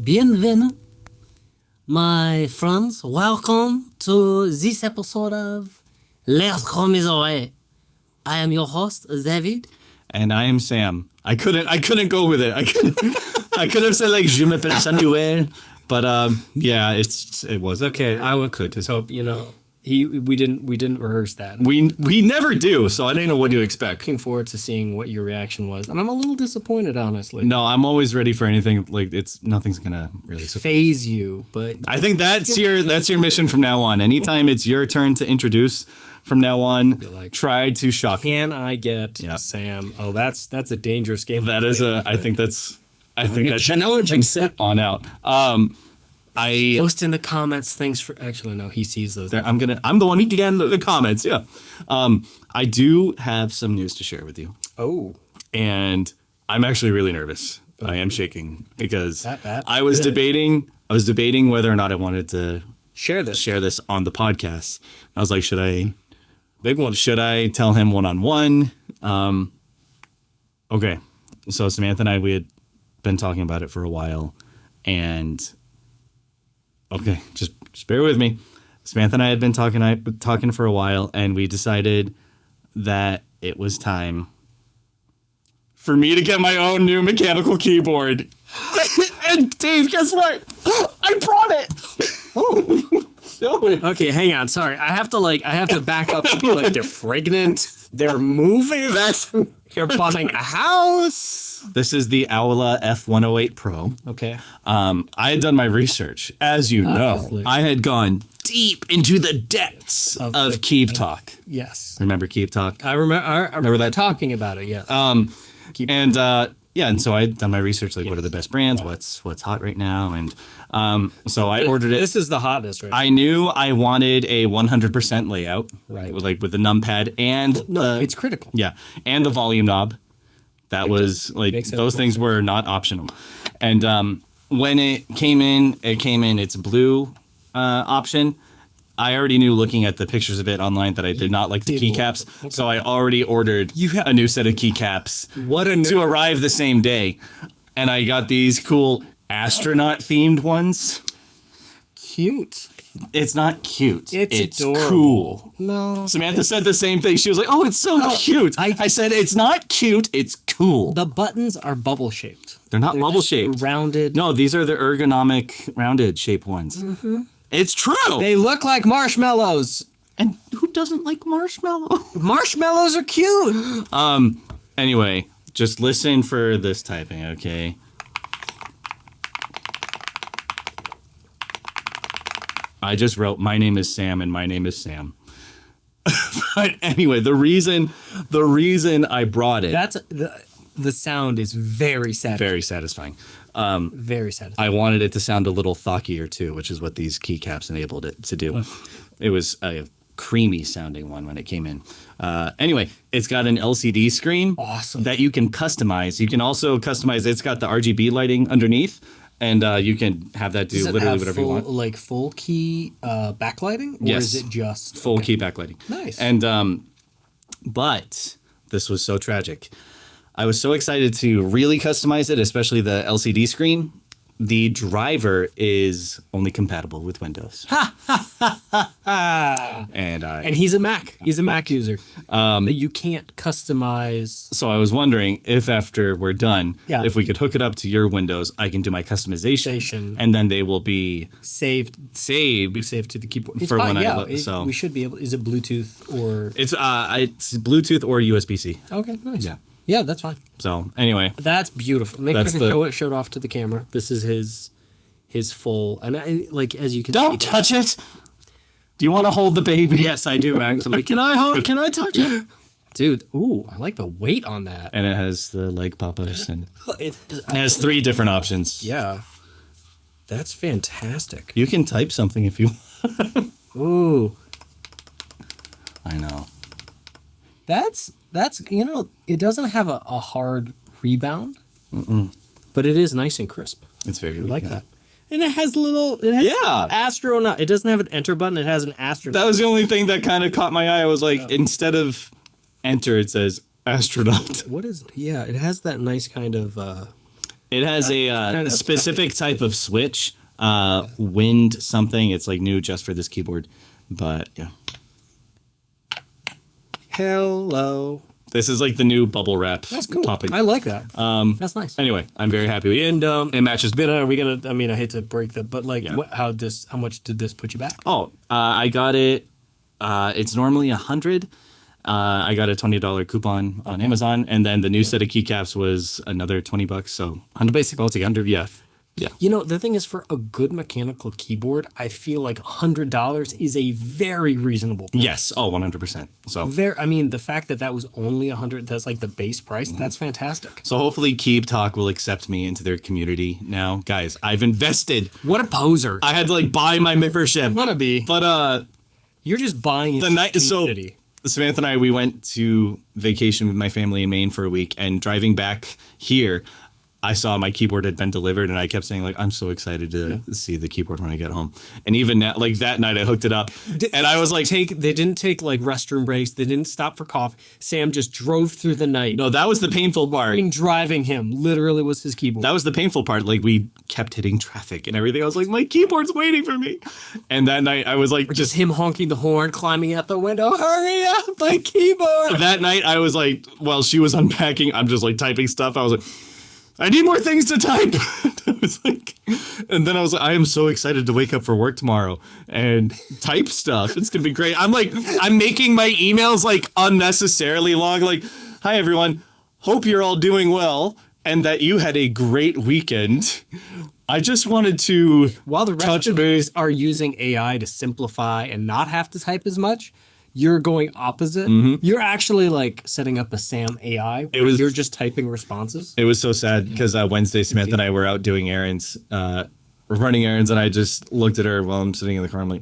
bienvenue, my friends. Welcome to this episode of Les Commiserate. I am your host, David. And I am Sam. I couldn't go with it. I could have said like Je m'appelle Samuel, but yeah, it was okay. I could just hope, we didn't rehearse that. we never do, so I didn't know what to expect. Looking forward to seeing what your reaction was, and I'm a little disappointed, honestly. No, I'm always ready for anything. Like nothing's gonna really Phase you, but I think that's your mission from now on. Anytime it's your turn to introduce, from now on, try to shock. Can I get Sam? Oh, that's a dangerous game. That is I think that's challenging set on out. Post in the comments. Thanks for actually no, he sees those. I'm the one who began the comments. Yeah. I do have some news to share with you. Oh. And I'm actually really nervous. I am shaking because I was debating whether or not I wanted to share this on the podcast. I was like, should I tell him one-on-one? Okay. So Samantha and we had been talking about it for a while, and okay, just bear with me. Samantha and I had been talking for a while, and we decided that it was time for me to get my own new mechanical keyboard. And Dave, guess what? I brought it. Oh. Okay, hang on. Sorry, I have to back up. Like they're pregnant. They're moving. You're buying a house. This is the Aula F108 Pro. Okay. I had done my research, as you know. I had gone deep into the depths of Keep Talk. Yes. Remember Keep Talk? I remember that talking about it. Yeah. And so I had done my research, like what are the best brands, what's hot right now, and so I ordered it. This is the hottest, right? I knew I wanted a 100% layout, right? With the numpad and it's critical. Yeah, and the volume knob. That was like those things were not optional, and when it came in its blue option. I already knew looking at the pictures of it online that I did not like the keycaps, so I already ordered a new set of keycaps to arrive the same day. And I got these cool astronaut-themed ones. Cute. It's not cute. It's adorable. Cool. No. Samantha said the same thing. She was like, oh, it's so cute. I said, it's not cute, it's cool. The buttons are bubble-shaped. They're not bubble-shaped. Rounded. No, these are the ergonomic rounded shape ones. Mm-hmm. It's true. They look like marshmallows. And who doesn't like marshmallows? Marshmallows are cute. Anyway, just listen for this typing, okay? I just wrote, my name is Sam and my name is Sam. But anyway, the reason I brought it. That's the sound is very satisfying. Very satisfying. Very satisfying. I wanted it to sound a little thockier too, which is what these keycaps enabled it to do. It was a creamy sounding one when it came in. Anyway, it's got an LCD screen that you can customize. You can also customize. It's got the RGB lighting underneath, and you can have that do literally whatever you want. Like full key backlighting, or is it just full key backlighting? Nice. And but this was so tragic. I was so excited to really customize it, especially the LCD screen. The driver is only compatible with Windows. And he's a Mac. He's a Mac user. You can't customize. So I was wondering if after we're done, if we could hook it up to your Windows, I can do my customization, and then they will be saved to the keyboard. For when I look. So we should be able. Is it Bluetooth or? It's Bluetooth or USB-C. Okay, nice. Yeah, that's fine. So anyway, that's beautiful. Make sure to show it off to the camera. This is his full, and as you can. Don't touch it. Do you want to hold the baby? Yes, I do, Max. I'm like, can I touch it? Dude, ooh, I like the weight on that. And it has the leg papas, and it has 3 different options. Yeah, that's fantastic. You can type something if you want. Ooh, I know. That's it doesn't have a hard rebound, but it is nice and crisp. It's very I like that. And it has astronaut. It doesn't have an enter button. It has an astronaut. That was the only thing that kind of caught my eye. I was like, instead of enter, it says astronaut. What is? Yeah, it has that nice kind of It has a specific type of switch, wind something. It's like new just for this keyboard. But yeah. Hello. This is like the new bubble wrap. That's cool. Topping. I like that. That's nice. Anyway, I'm very happy with it. And it matches bid. Are we gonna? I mean, I hate to break that, but like, how much did this put you back? Oh, I got it. It's normally $100. I got a $20 coupon on Amazon, and then the new set of keycaps was another $20. So 100 basic altogether. Yeah. You know, the thing is, for a good mechanical keyboard, I feel like $100 is a very reasonable price. Yes. Oh, 100%. So I mean, the fact that was only $100, that's like the base price. That's fantastic. So hopefully Keep Talk will accept me into their community now. Guys, I've invested. What a poser. I had to like buy my membership. Wanna be. But you're just buying the night community. So Samantha and I, we went to vacation with my family in Maine for a week, and driving back here, I saw my keyboard had been delivered, and I kept saying, like, I'm so excited to see the keyboard when I get home. And even now, like that night, I hooked it up, and I was like, they didn't take like restroom breaks. They didn't stop for coffee. Sam just drove through the night. No, that was the painful part. Driving him literally was his keyboard. That was the painful part. Like, we kept hitting traffic and everything. I was like, my keyboard's waiting for me. And that night, I was like, just him honking the horn, climbing out the window. Hurry up, my keyboard. That night, I was like, while she was unpacking, I'm just like typing stuff. I was like, I need more things to type. I was like, and then I was like, I am so excited to wake up for work tomorrow and type stuff. It's gonna be great. I'm making my emails like unnecessarily long. Like, hi everyone, hope you're all doing well and that you had a great weekend. I just wanted to, while the rest of us are using AI to simplify and not have to type as much, you're going opposite. Mm-hmm. You're actually like setting up a Sam AI. You're just typing responses. It was so sad because Wednesday, Samantha and I were out doing errands, running errands, and I just looked at her while I'm sitting in the car. I'm like,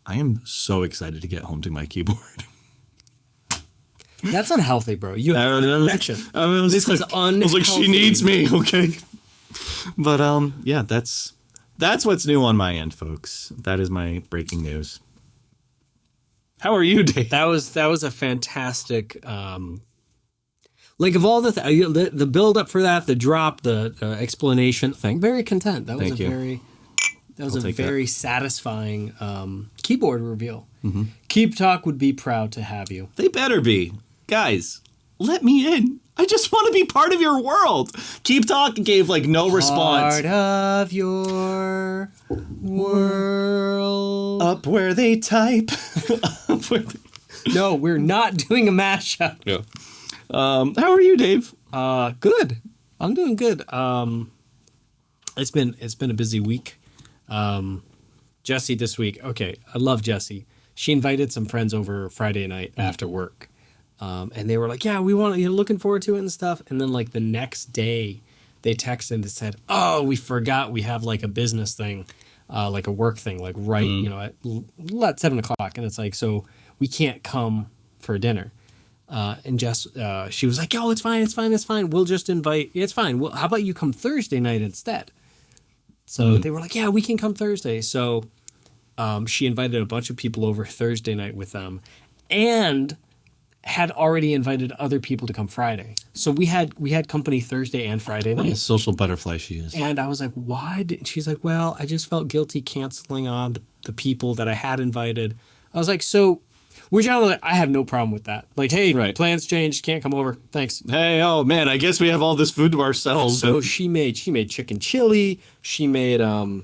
I am so excited to get home to my keyboard. That's unhealthy, bro. You have an infection. This is unhealthy. I was like, she needs me, okay? But yeah, that's what's new on my end, folks. That is my breaking news. How are you, Dave? That was a fantastic, like of all the build up for that, the drop, the explanation thing. Very content. That was a very satisfying keyboard reveal. Mm-hmm. Keep Talk would be proud to have you. They better be, guys. Let me in. I just want to be part of your world. Keep Talk gave like no response. Part of your world. Up where they type. No, we're not doing a mashup. Yeah. How are you, Dave? Good. I'm doing good. It's been a busy week. Jessie this week. Okay, I love Jessie. She invited some friends over Friday night after work. And they were like, yeah, we want, looking forward to it and stuff. And then like the next day they texted and said, oh, we forgot we have like a business thing, like a work thing, like at 7 o'clock. And it's like, so we can't come for dinner. And Jess, she was like, yo, it's fine. We'll just invite, it's fine. Well, how about you come Thursday night instead? So they were like, yeah, we can come Thursday. So she invited a bunch of people over Thursday night with them and had already invited other people to come Friday. So we had company Thursday and Friday night. What a social butterfly she is. And I was like, why? She's like, well, I just felt guilty canceling on the people that I had invited. I was like, so which I have no problem with that. Like, hey, plans changed, can't come over. Thanks. Hey, oh man, I guess we have all this food to ourselves. So she made chicken chili. She made I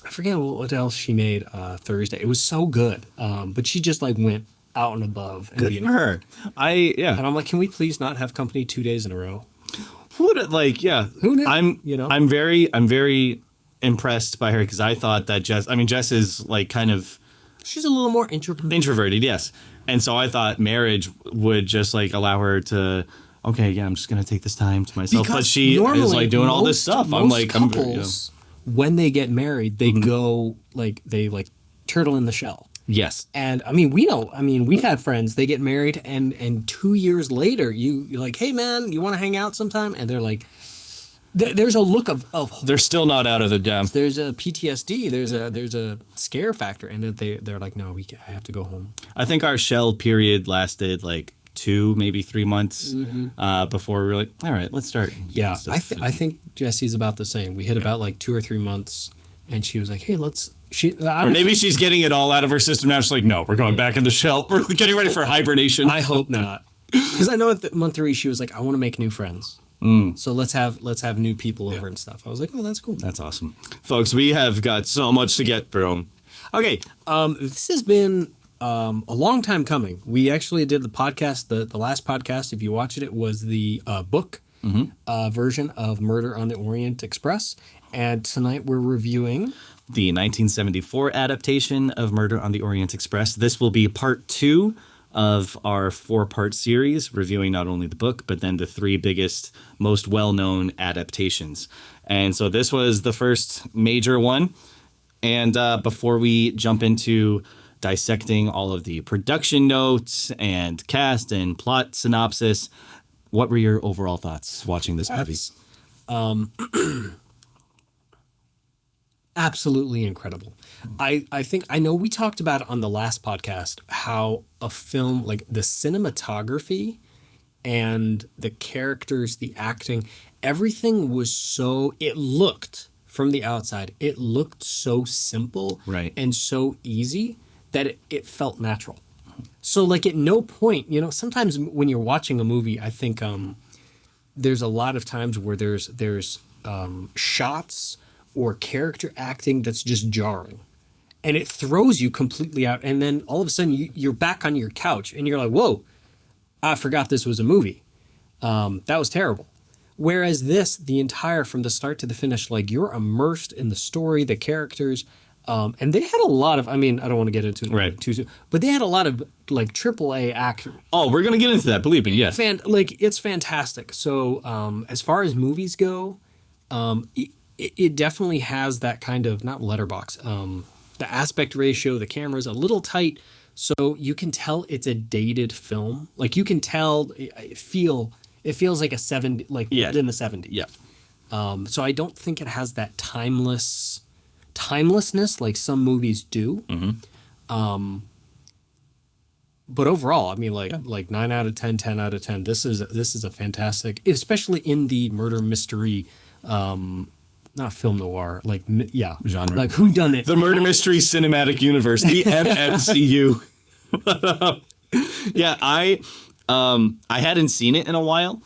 forget what else she made Thursday. It was so good. But she just like went out and above. And good for her. And I'm like, can we please not have company 2 days in a row? Who knew? I'm very impressed by her because I thought that Jess is like kind of, she's a little more introverted, yes. And so I thought marriage would just like allow her to, okay, yeah, I'm just gonna take this time to myself. Because but she is like doing all this stuff. I'm like, couples, when they get married, they go like they like turtle in the shell. Yes. And we've had friends, they get married and 2 years later you're like, hey man, you want to hang out sometime? And they're like, there's a look of they're still not out of the jam. There's a PTSD, there's a scare factor, and they're like, no, I have to go home. I think our shell period lasted like 2, maybe 3 months before we were like, all right, let's start. Yeah, I think Jesse's about the same. We hit about like 2 or 3 months, and she was like, "Hey, let's." Or maybe she's getting it all out of her system now. She's like, "No, we're going back in the shell. We're getting ready for hibernation." I hope not, because I know at month 3 she was like, "I want to make new friends." So let's have new people over and stuff. I was like, "Oh, that's cool. That's awesome, folks. We have got so much to get through. Okay, this has been a long time coming. We actually did the podcast. The last podcast, if you watched it, was the book version of Murder on the Orient Express. And tonight we're reviewing the 1974 adaptation of Murder on the Orient Express. This will be part 2 of our 4-part series, reviewing not only the book, but then the 3 biggest, most well-known adaptations. And so this was the first major one. And before we jump into dissecting all of the production notes and cast and plot synopsis, what were your overall thoughts watching this movie? Absolutely incredible. I know we talked about it on the last podcast, how a film, like the cinematography and the characters, the acting, everything was so, it looked from the outside, it looked so simple and so easy that it felt natural. So like at no point, sometimes when you're watching a movie, I think there's a lot of times where there's shots or character acting that's just jarring, and it throws you completely out. And then all of a sudden you're back on your couch and you're like, whoa, I forgot this was a movie. That was terrible. Whereas this, the entire, from the start to the finish, like you're immersed in the story, the characters, and they had a lot of, I don't want to get into it too soon, but they had a lot of like AAA actors. Oh, we're going to get into that, believe me, yes. It's fantastic. So as far as movies go, it definitely has that kind of, not letterbox, the aspect ratio, the camera's a little tight, so you can tell it's a dated film. Like you can tell, it feels like a 70, like in the 70s. Yeah. So I don't think it has that timelessness like some movies do. But overall, like 9 out of 10, 10 out of 10. This is a fantastic, especially in the murder mystery, not film noir, genre, like whodunit, the murder mystery cinematic universe, the MMCU. Yeah, I hadn't seen it in a while,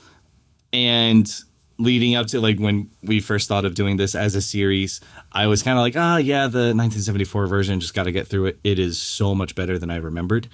and leading up to like when we first thought of doing this as a series, I was kind of like, the 1974 version, just got to get through it. It is so much better than I remembered,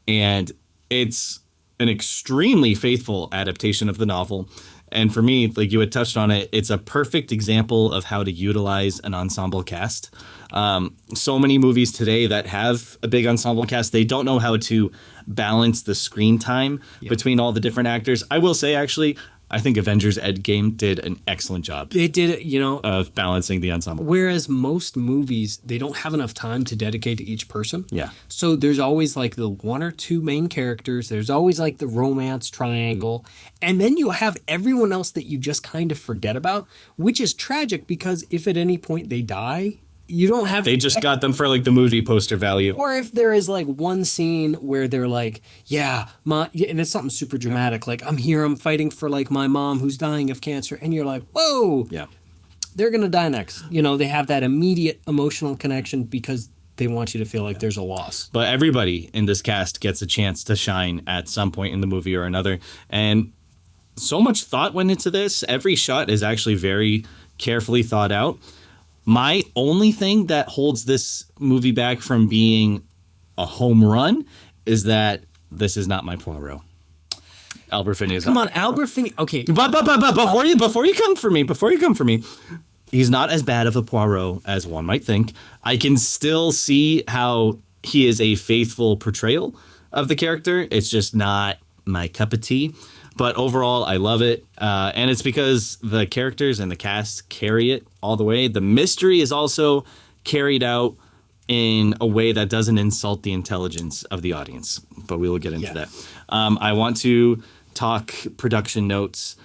and it's an extremely faithful adaptation of the novel. And for me, like you had touched on it, it's a perfect example of how to utilize an ensemble cast. So many movies today that have a big ensemble cast, they don't know how to balance the screen time between all the different actors. I will say, actually, I think Avengers Endgame did an excellent job. They did it, of balancing the ensemble. Whereas most movies, they don't have enough time to dedicate to each person. Yeah. So there's always like the 1 or 2 main characters. There's always like the romance triangle. And then you have everyone else that you just kind of forget about, which is tragic because if at any point they die, you don't have... They just got them for like the movie poster value. Or if there is like one scene where they're like, and it's something super dramatic, like I'm fighting for like my mom who's dying of cancer, and you're like, whoa, they're gonna die next. They have that immediate emotional connection because they want you to feel like there's a loss. But everybody in this cast gets a chance to shine at some point in the movie or another, and so much thought went into this. Every shot is actually very carefully thought out. My only thing that holds this movie back from being a home run is that this is not my Poirot. Albert Finney is. Come on, Albert Finney. Okay, but before you come for me, he's not as bad of a Poirot as one might think. I can still see how he is a faithful portrayal of the character. It's just not my cup of tea. But overall, I love it. And it's because the characters and the cast carry it all the way. The mystery is also carried out in a way that doesn't insult the intelligence of the audience. But we will get into that. I want to talk production notes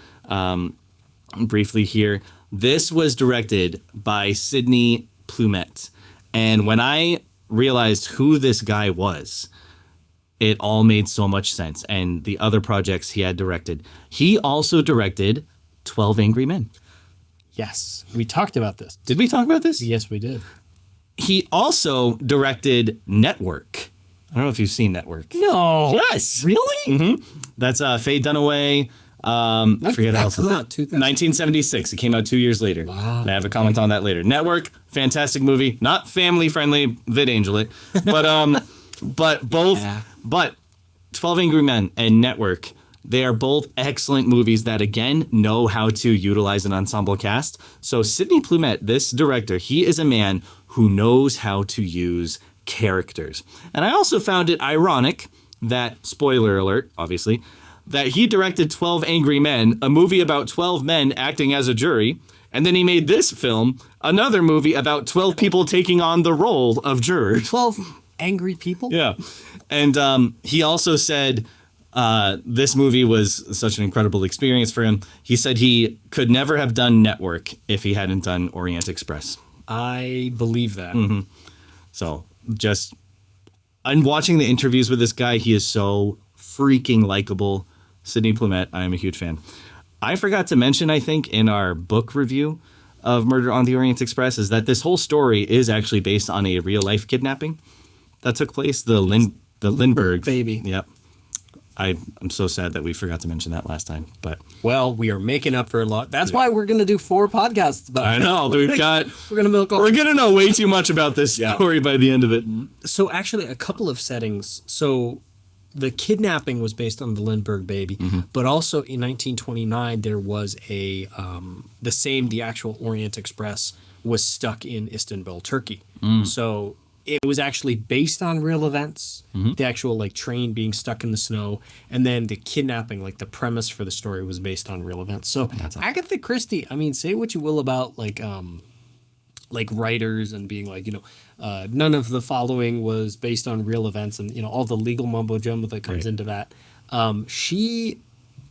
briefly here. This was directed by Sidney Lumet. And when I realized who this guy was, it all made so much sense. And the other projects he had directed. He also directed 12 Angry Men. Yes, we talked about this. Did we talk about this? Yes, we did. He also directed Network. I don't know if you've seen Network. No. Yes. Really? That's Faye Dunaway. I forget how else. 1976. It came out 2 years later. Wow. I have a comment on that later. Network, fantastic movie. Not family friendly, VidAngel it. But both. Yeah. But 12 Angry Men and Network, they are both excellent movies that, again, know how to utilize an ensemble cast. So Sidney Lumet, this director, he is a man who knows how to use characters. And I also found it ironic that, spoiler alert, obviously, that he directed 12 Angry Men, a movie about 12 men acting as a jury, and then he made this film, another movie about 12 people taking on the role of jurors. 12 angry people? Yeah. And he also said this movie was such an incredible experience for him. He said he could never have done Network if he hadn't done Orient Express. I believe that. Mm-hmm. So I'm watching the interviews with this guy. He is so freaking likable. Sidney Lumet, I am a huge fan. I forgot to mention, I think, in our book review of Murder on the Orient Express, is that this whole story is actually based on a real life kidnapping that took place. The Lindbergh baby. Yep. I'm so sad that we forgot to mention that last time. But well, we are making up for a lot. That's why we're going to do 4 podcasts about I know we're going to milk all. We're going to know way too much about this story by the end of it. So actually, a couple of settings. So the kidnapping was based on the Lindbergh baby, but also in 1929 there was the actual Orient Express was stuck in Istanbul, Turkey. So it was actually based on real events, the actual like train being stuck in the snow, and then the kidnapping, like the premise for the story was based on real events. So Agatha Christie, I mean, say what you will about like writers and being like, none of the following was based on real events and, all the legal mumbo jumbo that comes into that. She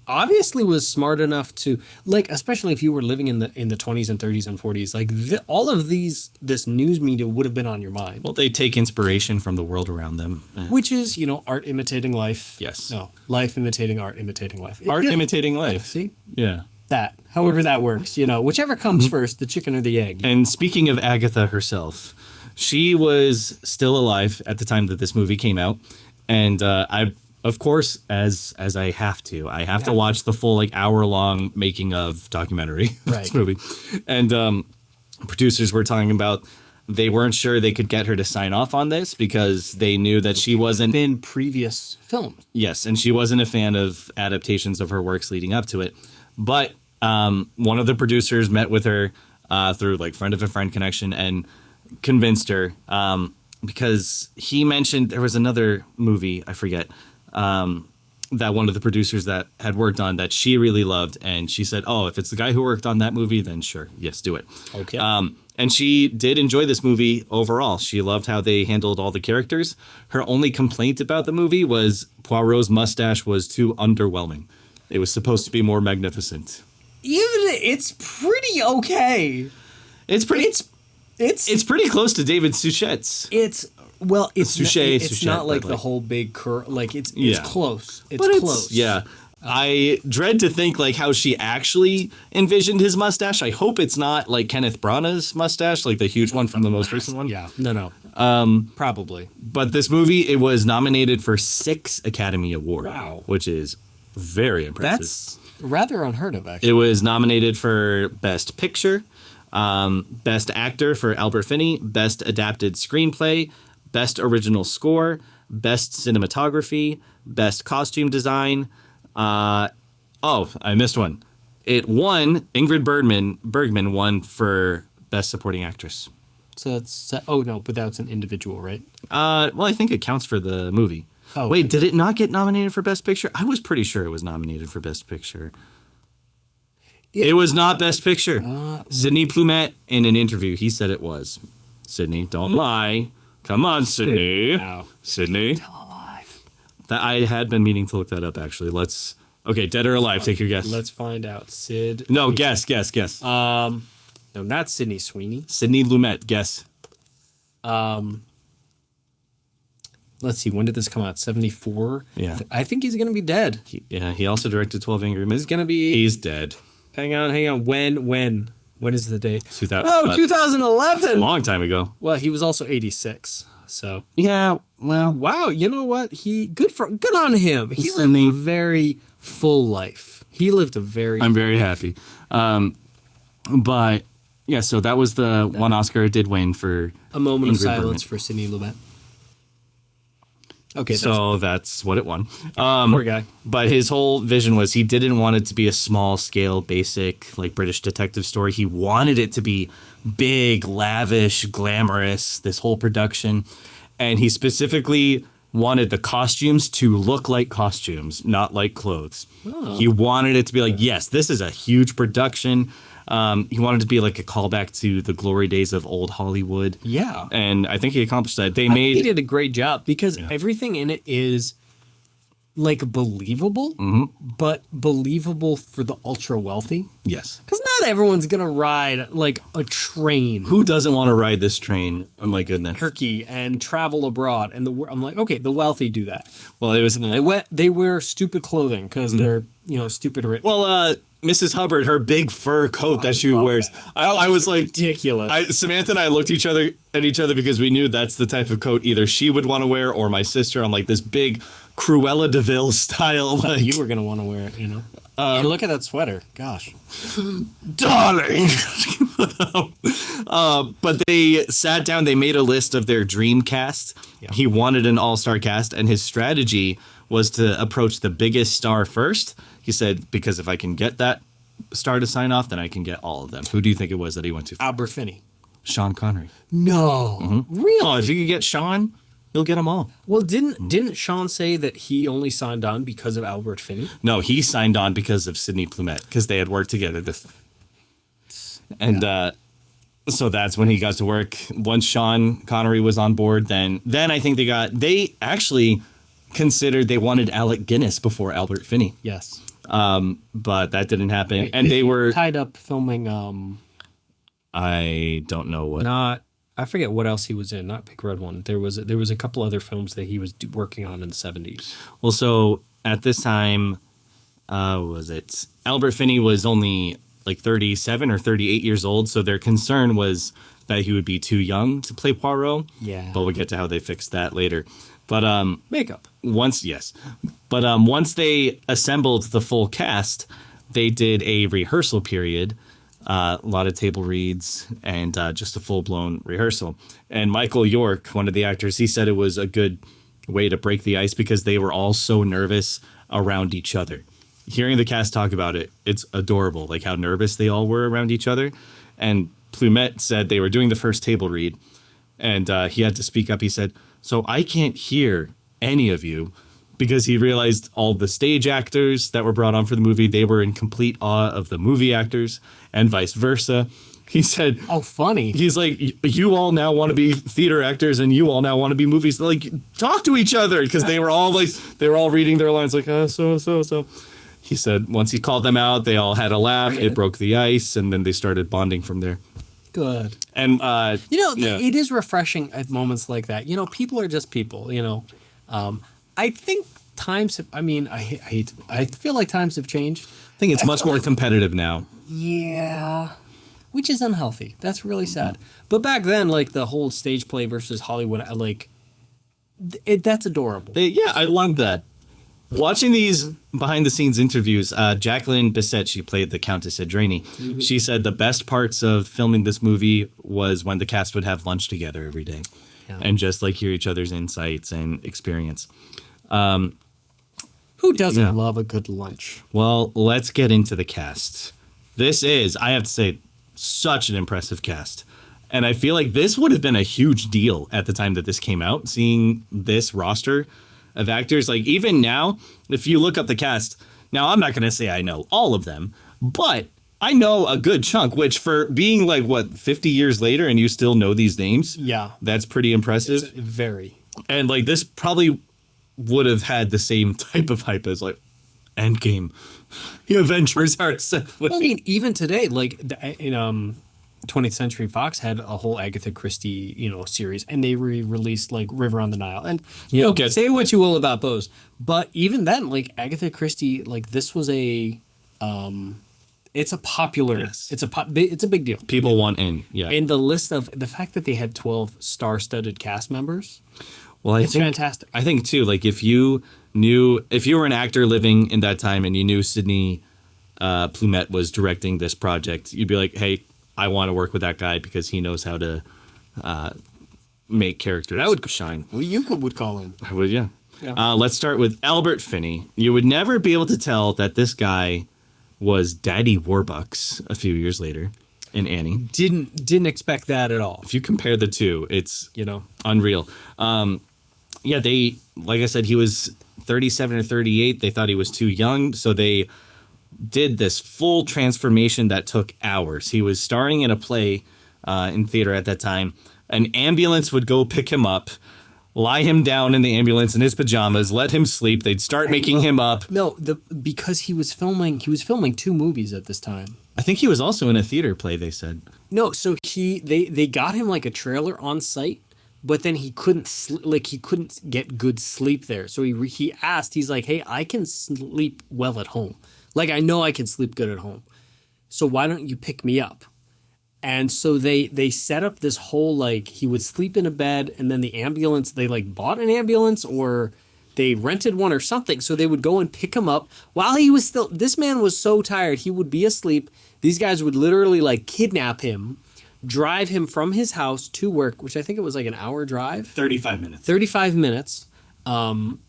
obviously was smart enough to, like, especially if you were living in the 20s and 30s and 40s, like all of this news media would have been on your mind. Well, they take inspiration from the world around them. Which is, art imitating life. Yes. No, life imitating art imitating life. Art imitating life. See? Yeah. That. However that works, whichever comes first, the chicken or the egg. And speaking of Agatha herself, she was still alive at the time that this movie came out. And I, of course, as I have to watch the full hour-long making of documentary of this movie. And producers were talking about they weren't sure they could get her to sign off on this because they knew that she wasn't in previous films. Yes, and she wasn't a fan of adaptations of her works leading up to it. But one of the producers met with her through friend of a friend connection and convinced her because he mentioned there was another movie, I forget, that one of the producers that had worked on that she really loved. And she said, oh, if it's the guy who worked on that movie, then sure. Yes, do it. Okay. And she did enjoy this movie overall. She loved how they handled all the characters. Her only complaint about the movie was Poirot's mustache was too underwhelming. It was supposed to be more magnificent. It's pretty okay. It's pretty close to David Suchet's. It's Suchet, not like the whole big curl. Like it's close. It's close. Yeah. I dread to think how she actually envisioned his mustache. I hope it's not like Kenneth Branagh's mustache, like the huge one from the most recent one. Yeah. No. Probably. But this movie, it was nominated for 6 Academy Awards. Wow. Which is very impressive. That's rather unheard of, actually. It was nominated for Best Picture, Best Actor for Albert Finney, Best Adapted Screenplay, Best Original Score, Best Cinematography, Best Costume Design. I missed one. It won. Ingrid Bergman won for Best Supporting Actress. So it's but that's an individual, right? Well, I think it counts for the movie. Oh, wait, did it not get nominated for Best Picture? I was pretty sure it was nominated for Best Picture. It was not Best Picture. Sidney Lumet, in an interview, he said it was. Sidney, don't lie. Come on, Sidney. Sidney. Still alive. I had been meaning to look that up, actually. Okay, dead or alive, take your guess. Let's find out. Sid. No, guess. No, not Sydney Sweeney. Sidney Lumet, guess. let's see, when did this come out? 74? Yeah. I think he's going to be dead. He also directed 12 Angry Men. He's going to be... He's dead. Hang on. When is the date? 2011. A long time ago. Well, he was also 86. So Yeah, well, wow, you know what? Good on him. He lived a very full life. He lived a very. I'm very happy. But yeah, so that was the one Oscar it did win for A moment of Ingrid silence Bergman. for Sidney Lumet. Okay, So that's what it won. poor guy. But his whole vision was he didn't want it to be a small scale, basic, like British detective story. He wanted it to be big, lavish, glamorous, this whole production. And he specifically wanted the costumes to look like costumes, not like clothes. Oh. He wanted it to be like, yes, this is a huge production. He wanted it to be like a callback to the glory days of old Hollywood. Yeah. And I think he accomplished that. They He made did a great job because everything in it is like believable, but believable for the ultra wealthy. yes. Because not everyone's gonna ride like a train, Who doesn't want to ride this train? Oh my goodness. Turkey, and travel abroad. And I'm like, okay, the wealthy do that. Well, it was They wear stupid clothing because they're stupid rich. well. Mrs. Hubbard, her big fur coat that she wears. I was like, Ridiculous. Samantha and I looked at each other because we knew that's the type of coat either she would want to wear or my sister. I'm like this big Cruella de Vil style. Like, You were gonna want to wear it, And look at that sweater. Gosh. darling. But they sat down. They made a list of their dream cast. Yeah. He wanted an all-star cast, and his strategy was to approach the biggest star first. He said, because if I can get that star to sign off, then I can get all of them. Who do you think it was that he went to? Albert Finney. Sean Connery. No. Really? Oh, if you could get Sean, you'll get them all. Well, didn't Sean say that he only signed on because of Albert Finney? No, he signed on because of Sidney Plumet, because they had worked together. So that's when he got to work. Once Sean Connery was on board, then I think they actually considered they wanted Alec Guinness before Albert Finney. Yes. But that didn't happen. And they were tied up filming I don't know what. I forget what else he was in, not Big Red One. There was a couple other films that he was working on in the 70s. Well, so at this time, was it Albert Finney was only like 37 or 38 years old, so their concern was that he would be too young to play Poirot. Yeah. But we'll get to how they fixed that later. But Makeup. once they assembled the full cast, they did a rehearsal period. A lot of table reads and just a full-blown rehearsal. And Michael York, one of the actors, he said it was a good way to break the ice because they were all so nervous around each other. Hearing the cast talk about it, it's adorable, like how nervous they all were around each other. And Plumet said they were doing the first table read, and he had to speak up. He said, "So I can't hear any of you," because he realized all the stage actors that were brought on for the movie, they were in complete awe of the movie actors, and vice versa. He said, Oh, funny. he's like, you all now want to be theater actors and you all now want to be movies. Like, talk to each other, because they were all reading their lines like, so. He said once he called them out, they all had a laugh. It broke the ice, and then they started bonding from there. Good. And it is refreshing at moments like that. People are just people. I think times have, I feel like times have changed. I think it's much more competitive now. Yeah. Which is unhealthy. That's really sad. But back then, like the whole stage play versus Hollywood, that's adorable. I love that. Watching these behind-the-scenes interviews, Jacqueline Bisset, she played the Countess Adrani. Mm-hmm. She said the best parts of filming this movie was when the cast would have lunch together every day, and just like hear each other's insights and experience. Who doesn't love a good lunch? Well, let's get into the cast. This is, I have to say, such an impressive cast. And I feel like this would have been a huge deal at the time that this came out, seeing this roster of actors. Like, even now, if you look up the cast, now I'm not going to say I know all of them, but I know a good chunk, which for being 50 years later and you still know these names, that's pretty impressive. It's very. And this probably would have had the same type of hype as Endgame. The Avengers are set with. Even today, 20th Century Fox had a whole Agatha Christie, series, and they re-released like River on the Nile. And say what you will about those, but even then, like Agatha Christie, like this was it's a popular, it's a big deal. People want in, yeah. And the fact that they had 12 star-studded cast members, well, it's fantastic. I think too, like if you were an actor living in that time and you knew Sidney Plumet was directing this project, you'd be like, hey, I want to work with that guy because he knows how to make characters. That would shine. Well, you would call in. I would, yeah. Let's start with Albert Finney. You would never be able to tell that this guy was Daddy Warbucks a few years later in Annie. Didn't expect that at all. If you compare the two, it's unreal. They, like I said, he was 37 or 38. They thought he was too young, so they did this full transformation that took hours. He was starring in a play in theater at that time. An ambulance would go pick him up, lie him down in the ambulance in his pajamas, let him sleep. They'd start making him up. No, because he was filming 2 movies at this time. I think he was also in a theater play, they said. No, so they got him like a trailer on site, but then he couldn't he couldn't get good sleep there. So he asked, he's like, "Hey, I can sleep well at home. Like I know I can sleep good at home. So why don't you pick me up?" And so they set up this whole, like, he would sleep in a bed, and then the ambulance, they like bought an ambulance or they rented one or something. So they would go and pick him up while he was still, this man was so tired, he would be asleep. These guys would literally like kidnap him, drive him from his house to work, which I think it was like an hour drive. 35 minutes. 35 minutes. And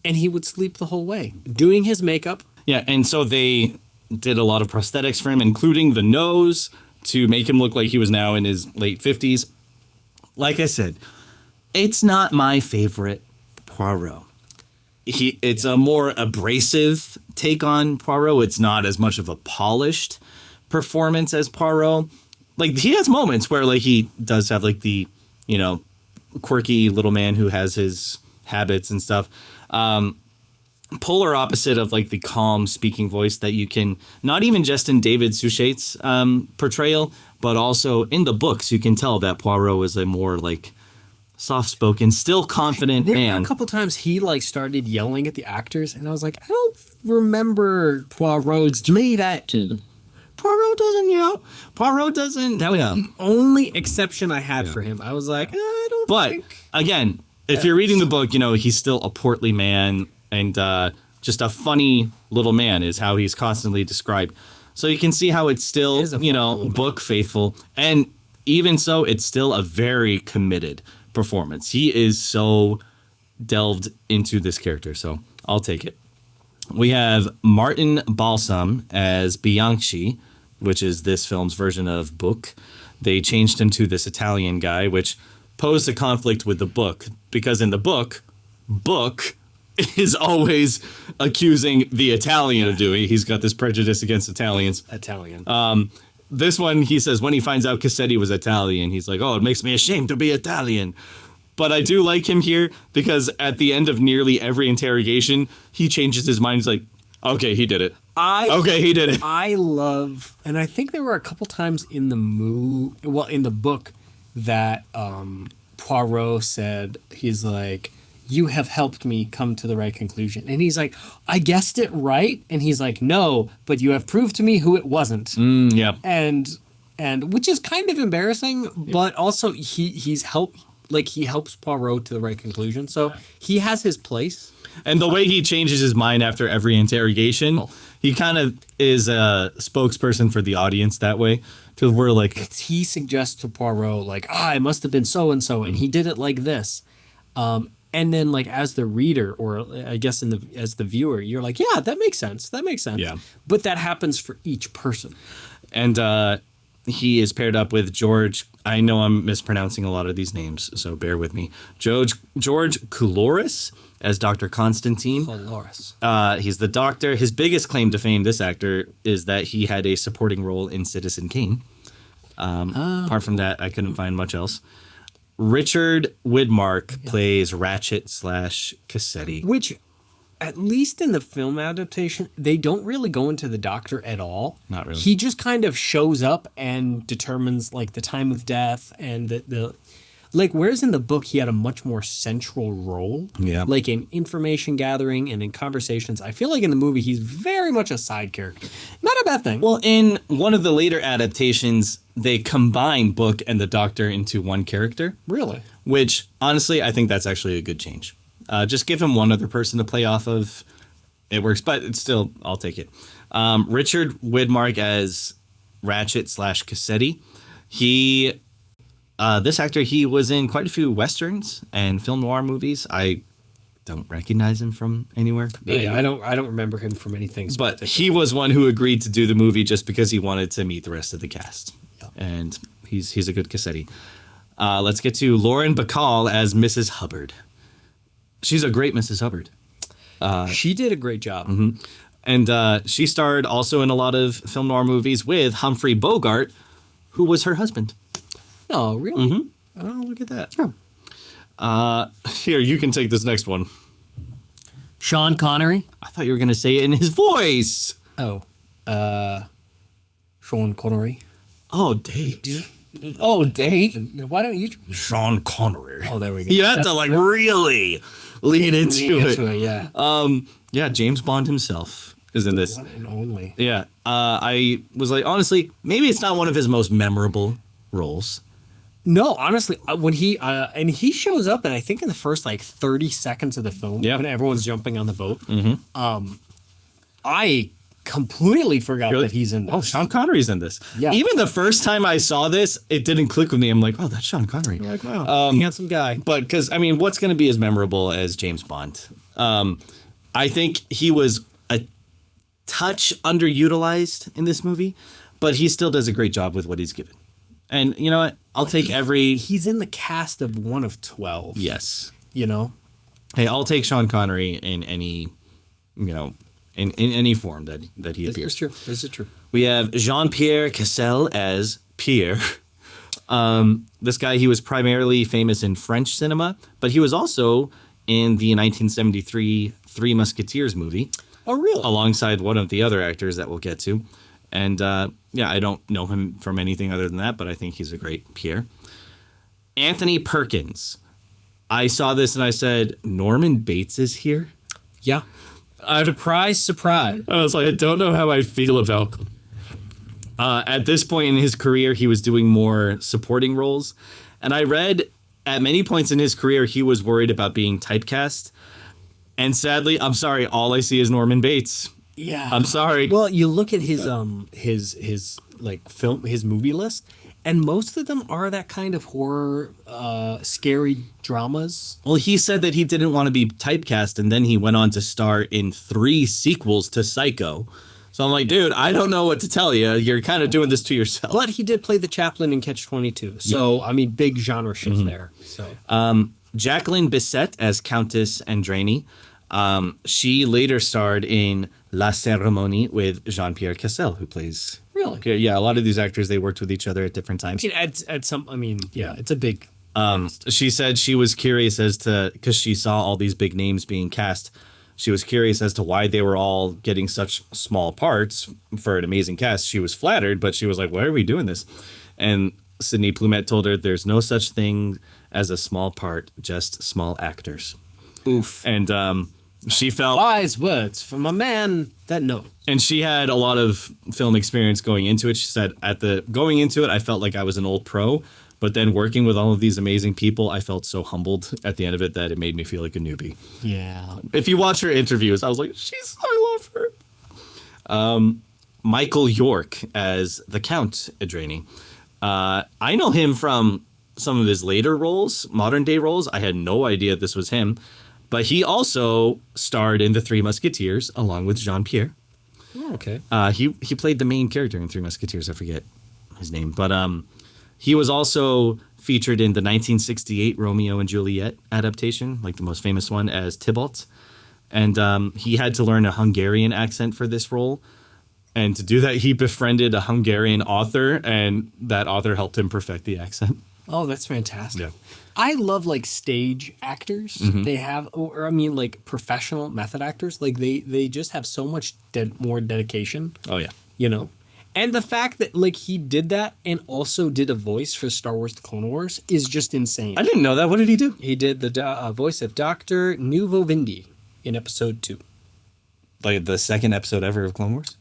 he would sleep the whole way, doing his makeup. Yeah, and so they did a lot of prosthetics for him, including the nose, to make him look like he was now in his late 50s. Like I said, it's not my favorite Poirot. It's a more abrasive take on Poirot. It's not as much of a polished performance as Poirot. Like, he has moments where, like, he does have, like, the, quirky little man who has his habits and stuff. Polar opposite of like the calm speaking voice that you can, not even just in David Suchet's portrayal, but also in the books, you can tell that Poirot was a more like soft-spoken, still confident man. There were a couple times he like started yelling at the actors, and I was like, I don't remember Poirot's to me that Poirot doesn't yell. Poirot doesn't. That was the only exception I had for him. I was like, I don't think. But again, if you're reading the book, he's still a portly man. And just a funny little man is how he's constantly described. So you can see how it's still, book faithful. And even so, it's still a very committed performance. He is so delved into this character. So I'll take it. We have Martin Balsam as Bianchi, which is this film's version of Book. They changed him to this Italian guy, which posed a conflict with the book. Because in the book is always accusing the Italian of doing. He's got this prejudice against Italians. This one, he says, when he finds out Cassetti was Italian, he's like, oh, it makes me ashamed to be Italian. But I do like him here because at the end of nearly every interrogation, he changes his mind. He's like, okay, he did it. He did it. I love, and I think there were a couple times in the book that Poirot said, he's like, you have helped me come to the right conclusion. And he's like, I guessed it right. And he's like, no, but you have proved to me who it wasn't. Yeah. And which is kind of embarrassing, but also he helps Poirot to the right conclusion. So he has his place. And the way he changes his mind after every interrogation, he kind of is a spokesperson for the audience that way. Because we're like, he suggests to Poirot, like, it must have been so-and-so, and he did it like this. And then, like, as the reader, or I guess as the viewer, you're like, yeah, that makes sense. That makes sense. Yeah. But that happens for each person. And he is paired up with George. I know I'm mispronouncing a lot of these names, so bear with me. George Coulouris as Dr. Constantine. Coulouris. He's the doctor. His biggest claim to fame, this actor, is that he had a supporting role in Citizen Kane. Apart from that, I couldn't find much else. Richard Widmark plays Ratchet / Cassetti. Which at least in the film adaptation, they don't really go into the doctor at all. Not really. He just kind of shows up and determines like the time of death and the like, whereas in the book he had a much more central role. Yeah. Like in information gathering and in conversations. I feel like in the movie he's very much a side character. Not a bad thing. Well, in one of the later adaptations, they combine Book and the Doctor into one character. Really? Which, honestly, I think that's actually a good change. Just give him one other person to play off of. It works, but it's still, I'll take it. Richard Widmark as Ratchet/Cassetti. This actor, he was in quite a few westerns and film noir movies. I don't recognize him from anywhere. Yeah, I don't remember him from anything. But he was one who agreed to do the movie just because he wanted to meet the rest of the cast. Yeah. And he's a good Cassetti. Let's get to Lauren Bacall as Mrs. Hubbard. She's a great Mrs. Hubbard. She did a great job. Mm-hmm. And she starred also in a lot of film noir movies with Humphrey Bogart, who was her husband. Oh, really? Mm-hmm. Oh, look at that. Here, you can take this next one. Sean Connery. I thought you were going to say it in his voice. Oh. Sean Connery. Oh, Dave. Oh, Dave. Why don't you? Sean Connery. Oh, there we go. You have to like really lean into it. Yeah. Yeah, James Bond himself is in this. One and only. Yeah. I was like, honestly, maybe it's not one of his most memorable roles. No, honestly, when he and he shows up, and I think in the first like 30 seconds of the film, when everyone's jumping on the boat, I completely forgot that he's in this. Oh, Sean Connery's in this. Yeah. Even the first time I saw this, it didn't click with me. I'm like, oh, that's Sean Connery. You're like, wow, handsome guy. But because, I mean, what's going to be as memorable as James Bond? I think he was a touch underutilized in this movie, but he still does a great job with what he's given. And you know what? I'll take every... He's in the cast of 1 of 12. Yes. You know? Hey, I'll take Sean Connery in any, you know, in any form that he appears. It's true. This is true. We have Jean-Pierre Cassel as Pierre. This guy, he was primarily famous in French cinema, but he was also in the 1973 Three Musketeers movie. Oh, really? Alongside one of the other actors that we'll get to. And yeah, I don't know him from anything other than that, but I think he's a great Pierre. Anthony Perkins. I saw this and I said, Norman Bates is here? Yeah. Surprise. I was like, I don't know how I feel about him. At this point in his career, he was doing more supporting roles. And I read at many points in his career, he was worried about being typecast. And sadly, I'm sorry, all I see is Norman Bates. Yeah. I'm sorry. Well, you look at his like film, his movie list, and most of them are that kind of horror, scary dramas. Well, he said that he didn't want to be typecast, and then he went on to star in 3 sequels to Psycho. So I'm like, dude, I don't know what to tell you. You're kind of doing this to yourself. But he did play the chaplain in Catch-22. So, I mean, big genre shift there. So, Jacqueline Bisset as Countess Andrani. She later starred in La Cérémonie with Jean-Pierre Cassel, who plays... Really? Yeah, a lot of these actors, they worked with each other at different times. It's a big... She said she was curious as to... Because she saw all these big names being cast. She was curious as to why they were all getting such small parts for an amazing cast. She was flattered, but she was like, why are we doing this? And Sidney Lumet told her, there's no such thing as a small part, just small actors. Oof. And she felt... Wise words from a man that knows. And she had a lot of film experience going into it. She said, going into it, I felt like I was an old pro. But then working with all of these amazing people, I felt so humbled at the end of it that it made me feel like a newbie. Yeah. If you watch her interviews, I was like, I love her. Michael York as the Count Andrani. I know him from some of his later roles, modern day roles. I had no idea this was him. But he also starred in The Three Musketeers along with Jean-Pierre. Oh, okay. He played the main character in Three Musketeers. I forget his name. But he was also featured in the 1968 Romeo and Juliet adaptation, like the most famous one, as Tybalt. And he had to learn a Hungarian accent for this role. And to do that, he befriended a Hungarian author, and that author helped him perfect the accent. Oh, that's fantastic. Yeah. I love like stage actors. They have, or I mean, like professional method actors. Like they just have so much more dedication. Oh yeah. You know, and the fact that like he did that and also did a voice for Star Wars: The Clone Wars is just insane. I didn't know that. What did he do? He did the voice of Dr. Nuvo Vindi in Episode 2. Like the second episode ever of Clone Wars?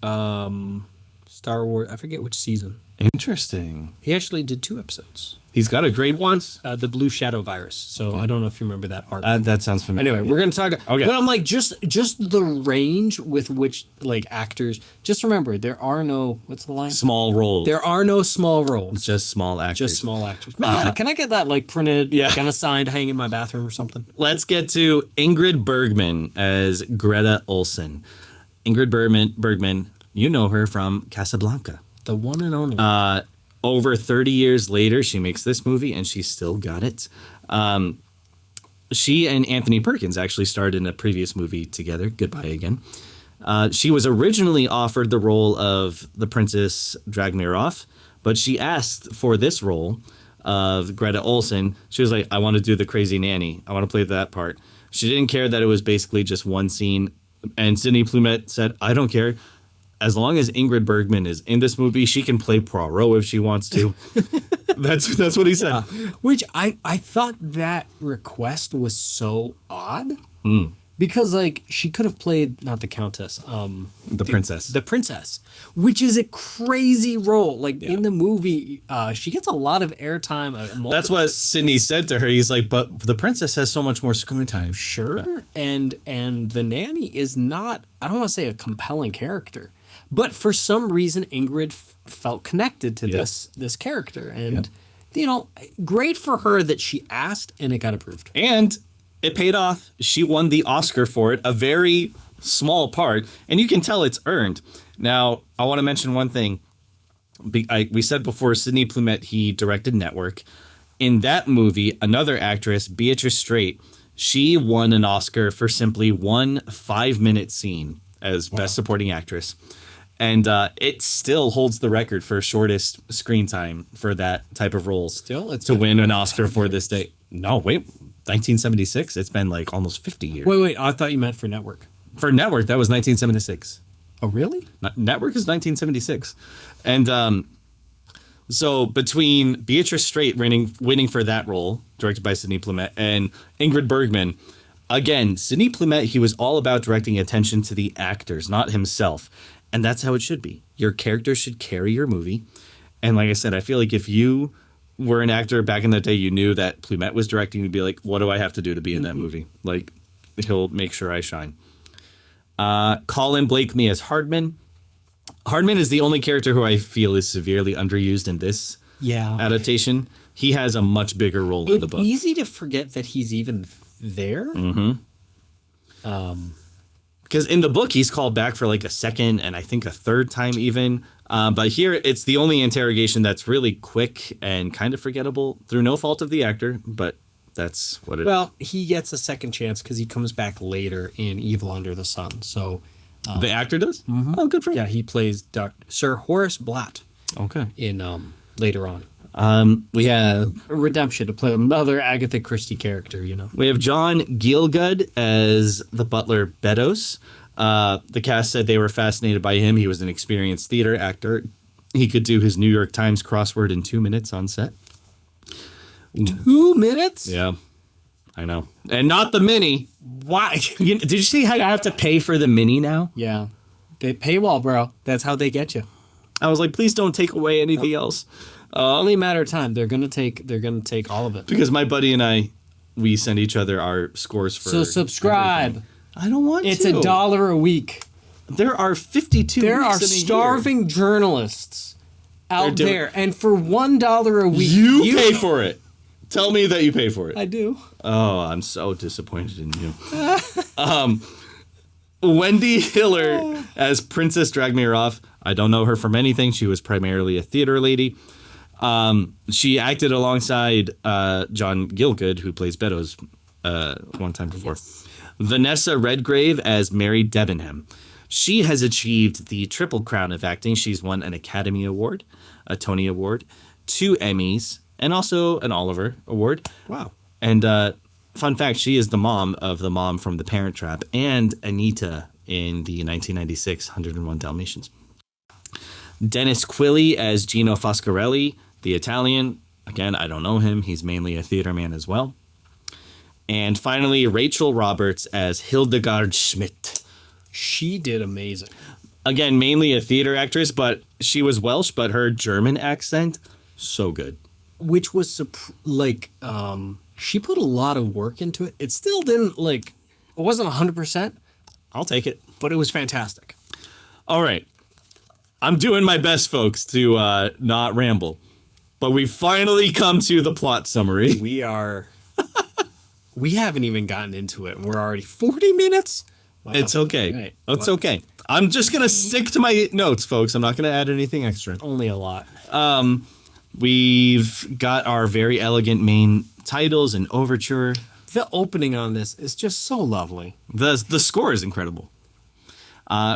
Star Wars, I forget which season. Interesting. He actually did 2 episodes. He's got a great one. The Blue Shadow virus. So I don't know if you remember that arc. That sounds familiar. Anyway, we're going to talk. Okay. But I'm like, just the range with which like actors. Just remember, there are no. What's the line? Small roles. There are no small roles. Just small actors. Just small actors. Man, can I get that like printed, Yeah. kind of signed, hang in my bathroom or something? Let's get to Ingrid Bergman as Greta Olsen. Ingrid Bergman, you know her from Casablanca. The one and only. Over 30 years later, she makes this movie, and she still got it. She and Anthony Perkins actually starred in a previous movie together, Goodbye Again. She was originally offered the role of the Princess Dragmiroff, but she asked for this role of Greta Olsen. She was like, I want to do the crazy nanny. I want to play that part. She didn't care that it was basically just one scene. And Sidney Lumet said, I don't care. As long as Ingrid Bergman is in this movie, she can play Poirot if she wants to. That's what he said. Which I thought that request was so odd. Because like she could have played not the Countess, The princess. the princess, which is a crazy role. Like in the movie, she gets a lot of airtime. That's what Sidney said to her. He's like, but the princess has so much more screen time. Sure, and the nanny is not. I don't want to say a compelling character, but for some reason Ingrid felt connected to this character, and you know, great for her that she asked and it got approved. And it paid off. She won the Oscar for it, a very small part, and you can tell it's earned. Now, I want to mention one thing. We said before, Sidney Lumet, he directed Network. In that movie, another actress, Beatrice Straight, she won an Oscar for simply one 5-minute scene as Best Supporting Actress. And it still holds the record for shortest screen time for that type of role. Still? It's to win an Oscar for this day. No, wait. 1976? It's been like almost 50 years. Wait. I thought you meant for Network. For Network, that was 1976. Oh, really? Network is 1976. And so between Beatrice Straight winning for that role, directed by Sidney Lumet, and Ingrid Bergman, again, Sidney Lumet, he was all about directing attention to the actors, not himself. And that's how it should be. Your character should carry your movie. And like I said, I feel like if you were an actor back in the day, you knew that Plumet was directing, you'd be like, what do I have to do to be in that movie? Like, he'll make sure I shine. Colin Blakely as Hardman. Hardman is the only character who I feel is severely underused in this adaptation. He has a much bigger role in the book. It's easy to forget that he's even there. Because in the book, he's called back for like a second and I think a third time even. But here, it's the only interrogation that's really quick and kind of forgettable through no fault of the actor, but that's what it is. Well, he gets a second chance because he comes back later in Evil Under the Sun. So the actor does? Oh, good for him. yeah, he plays Sir Horace Blatt Okay. in later on. We have Redemption to play another Agatha Christie character, you know. We have John Gielgud as the butler Beddoes. The cast said they were fascinated by him. He was an experienced theater actor. He could do his New York Times crossword in 2 minutes on set. 2 minutes? Yeah, I know. And not the mini. Why? Did you see how I have to pay for the mini now? Yeah. They paywall, bro. That's how they get you. I was like, please don't take away anything else. Only a matter of time. They're gonna take all of it. Because my buddy and I, we send each other our scores for. So subscribe. Everything. I don't want It's to. $1 a week. There are 52. There weeks are in a starving year. journalists out doing- there, and for $1 a week, You pay for it. Tell me that you pay for it. I do. Oh, I'm so disappointed in you. Wendy Hiller as Princess Dragmiroff. I don't know her from anything. She was primarily a theater lady. She acted alongside John Gielgud, who plays Beddoes one time before. Yes. Vanessa Redgrave as Mary Debenham. She has achieved the Triple Crown of acting. She's won an Academy Award, a Tony Award, 2 Emmys, and also an Oliver Award. Wow. And fun fact, she is the mom from The Parent Trap and Anita in the 1996 101 Dalmatians. Dennis Quilley as Gino Foscarelli, the Italian. Again, I don't know him. He's mainly a theater man as well. And finally, Rachel Roberts as Hildegard Schmidt. She did amazing. Again, mainly a theater actress, but she was Welsh, but her German accent, so good. Which was she put a lot of work into it. It still didn't it wasn't 100%. I'll take it. But it was fantastic. All right. I'm doing my best, folks, to not ramble. But we finally come to the plot summary. We haven't even gotten into it. We're already 40 minutes. Wow. It's okay. Right. It's okay. I'm just going to stick to my notes, folks. I'm not going to add anything extra. Only a lot. We've got our very elegant main titles and overture. The opening on this is just so lovely. The score is incredible.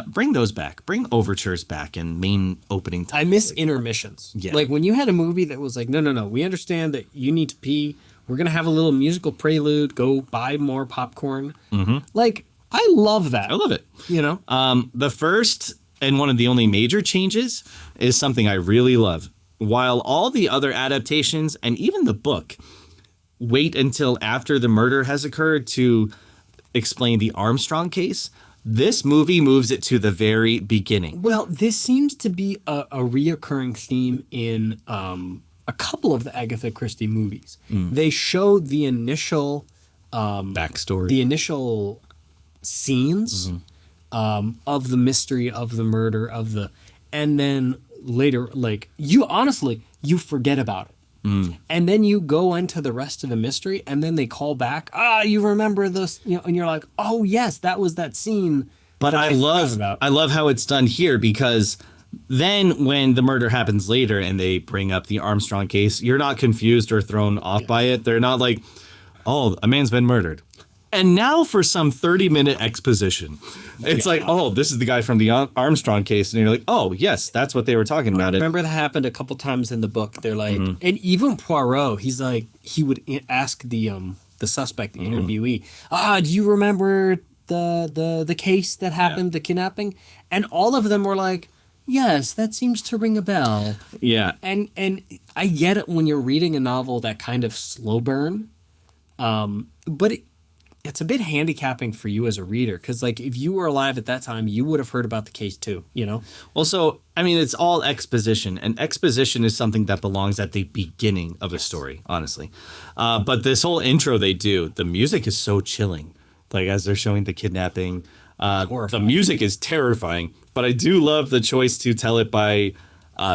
Bring those back. Bring overtures back and main opening titles. I miss intermissions. Yeah. Like when you had a movie that was like, no, we understand that you need to pee. We're going to have a little musical prelude. Go buy more popcorn. Mm-hmm. Like, I love that. I love it. You know? The first and one of the only major changes is something I really love. While all the other adaptations and even the book wait until after the murder has occurred to explain the Armstrong case, this movie moves it to the very beginning. Well, this seems to be a reoccurring theme in a couple of the Agatha Christie movies. They show the initial backstory, the initial scenes of the mystery, of the murder, and then later, you forget about it. And then you go into the rest of the mystery, and then they call back. You remember this, and you're like, oh yes, that was that scene. But I love how it's done here, because then when the murder happens later and they bring up the Armstrong case, you're not confused or thrown off by it. They're not like, oh, a man's been murdered. And now for some 30-minute exposition. It's like, oh, this is the guy from the Armstrong case. And you're like, oh, yes, that's what they were talking about. Remember that happened a couple times in the book. They're like, and even Poirot, he's like, he would ask the suspect, the interviewee, do you remember the case that happened, the kidnapping? And all of them were like, yes, that seems to ring a bell. Yeah. And I get it when you're reading a novel that kind of slow burn. But it's a bit handicapping for you as a reader, because if you were alive at that time, you would have heard about the case too, Well, so, it's all exposition, and exposition is something that belongs at the beginning of a story, honestly. But this whole intro they do, the music is so chilling. As they're showing the kidnapping, the music is terrifying, but I do love the choice to tell it by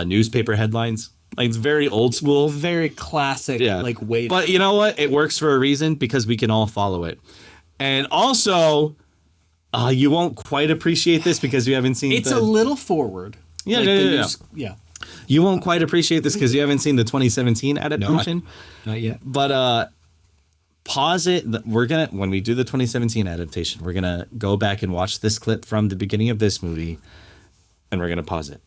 newspaper headlines. It's very old school. Very classic, way. But you know what? It works for a reason, because we can all follow it. And also, you won't quite appreciate this because you haven't seen It's a little forward. Yeah. You won't quite appreciate this because you haven't seen the 2017 adaptation. No, not yet. But pause it. When we do the 2017 adaptation, we're going to go back and watch this clip from the beginning of this movie, and we're going to pause it.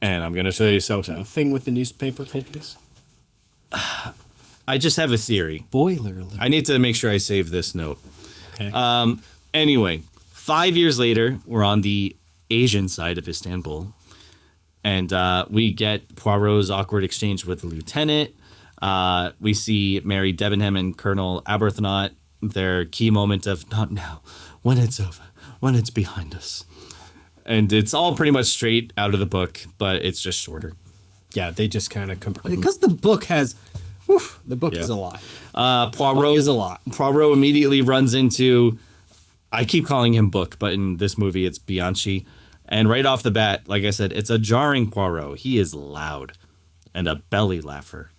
And I'm going to show you The thing with the newspaper clippings? I just have a theory. Boiler alert. I need to make sure I save this note. Okay. Anyway, 5 years later, we're on the Asian side of Istanbul. And we get Poirot's awkward exchange with the lieutenant. We see Mary Debenham and Colonel Arbuthnot, their key moment of not now, when it's over, when it's behind us. And it's all pretty much straight out of the book, but it's just shorter. Yeah, they just kind of because the book has, is a lot. Poirot is a lot. Poirot immediately runs into, I keep calling him Book, but in this movie it's Bianchi. And right off the bat, like I said, it's a jarring Poirot. He is loud and a belly laugher.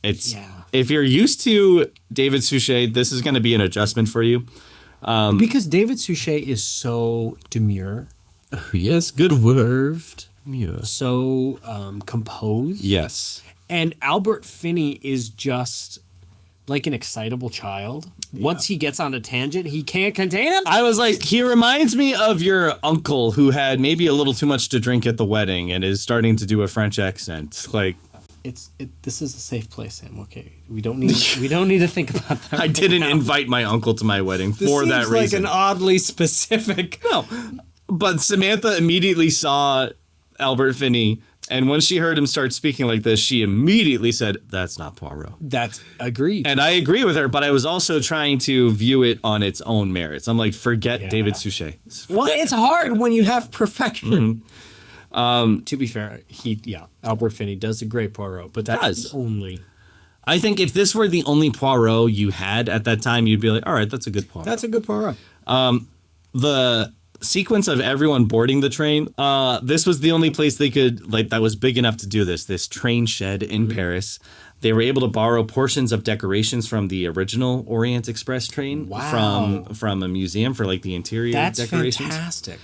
If you're used to David Suchet, this is going to be an adjustment for you. Because David Suchet is so demure. Yes, good word. Yeah. So composed. Yes. And Albert Finney is just like an excitable child. Yeah. Once he gets on a tangent, he can't contain him. I was like, he reminds me of your uncle who had maybe a little too much to drink at the wedding and is starting to do a French accent. This is a safe place, Sam. Okay, we don't need to think about that. I didn't invite my uncle to my wedding for that reason. Like an oddly specific. No, but Samantha immediately saw Albert Finney, and when she heard him start speaking like this, she immediately said, "That's not Poirot." That's agreed. And I agree with her, but I was also trying to view it on its own merits. I'm like, forget David Suchet. Well, it's hard when you have perfection. To be fair, Albert Finney does a great Poirot, but that's only. I think if this were the only Poirot you had at that time, you'd be like, all right, that's a good Poirot. That's a good Poirot. The sequence of everyone boarding the train, this was the only place they could, that was big enough to do this train shed in Paris. They were able to borrow portions of decorations from the original Orient Express train from a museum for the interior decorations. That's fantastic.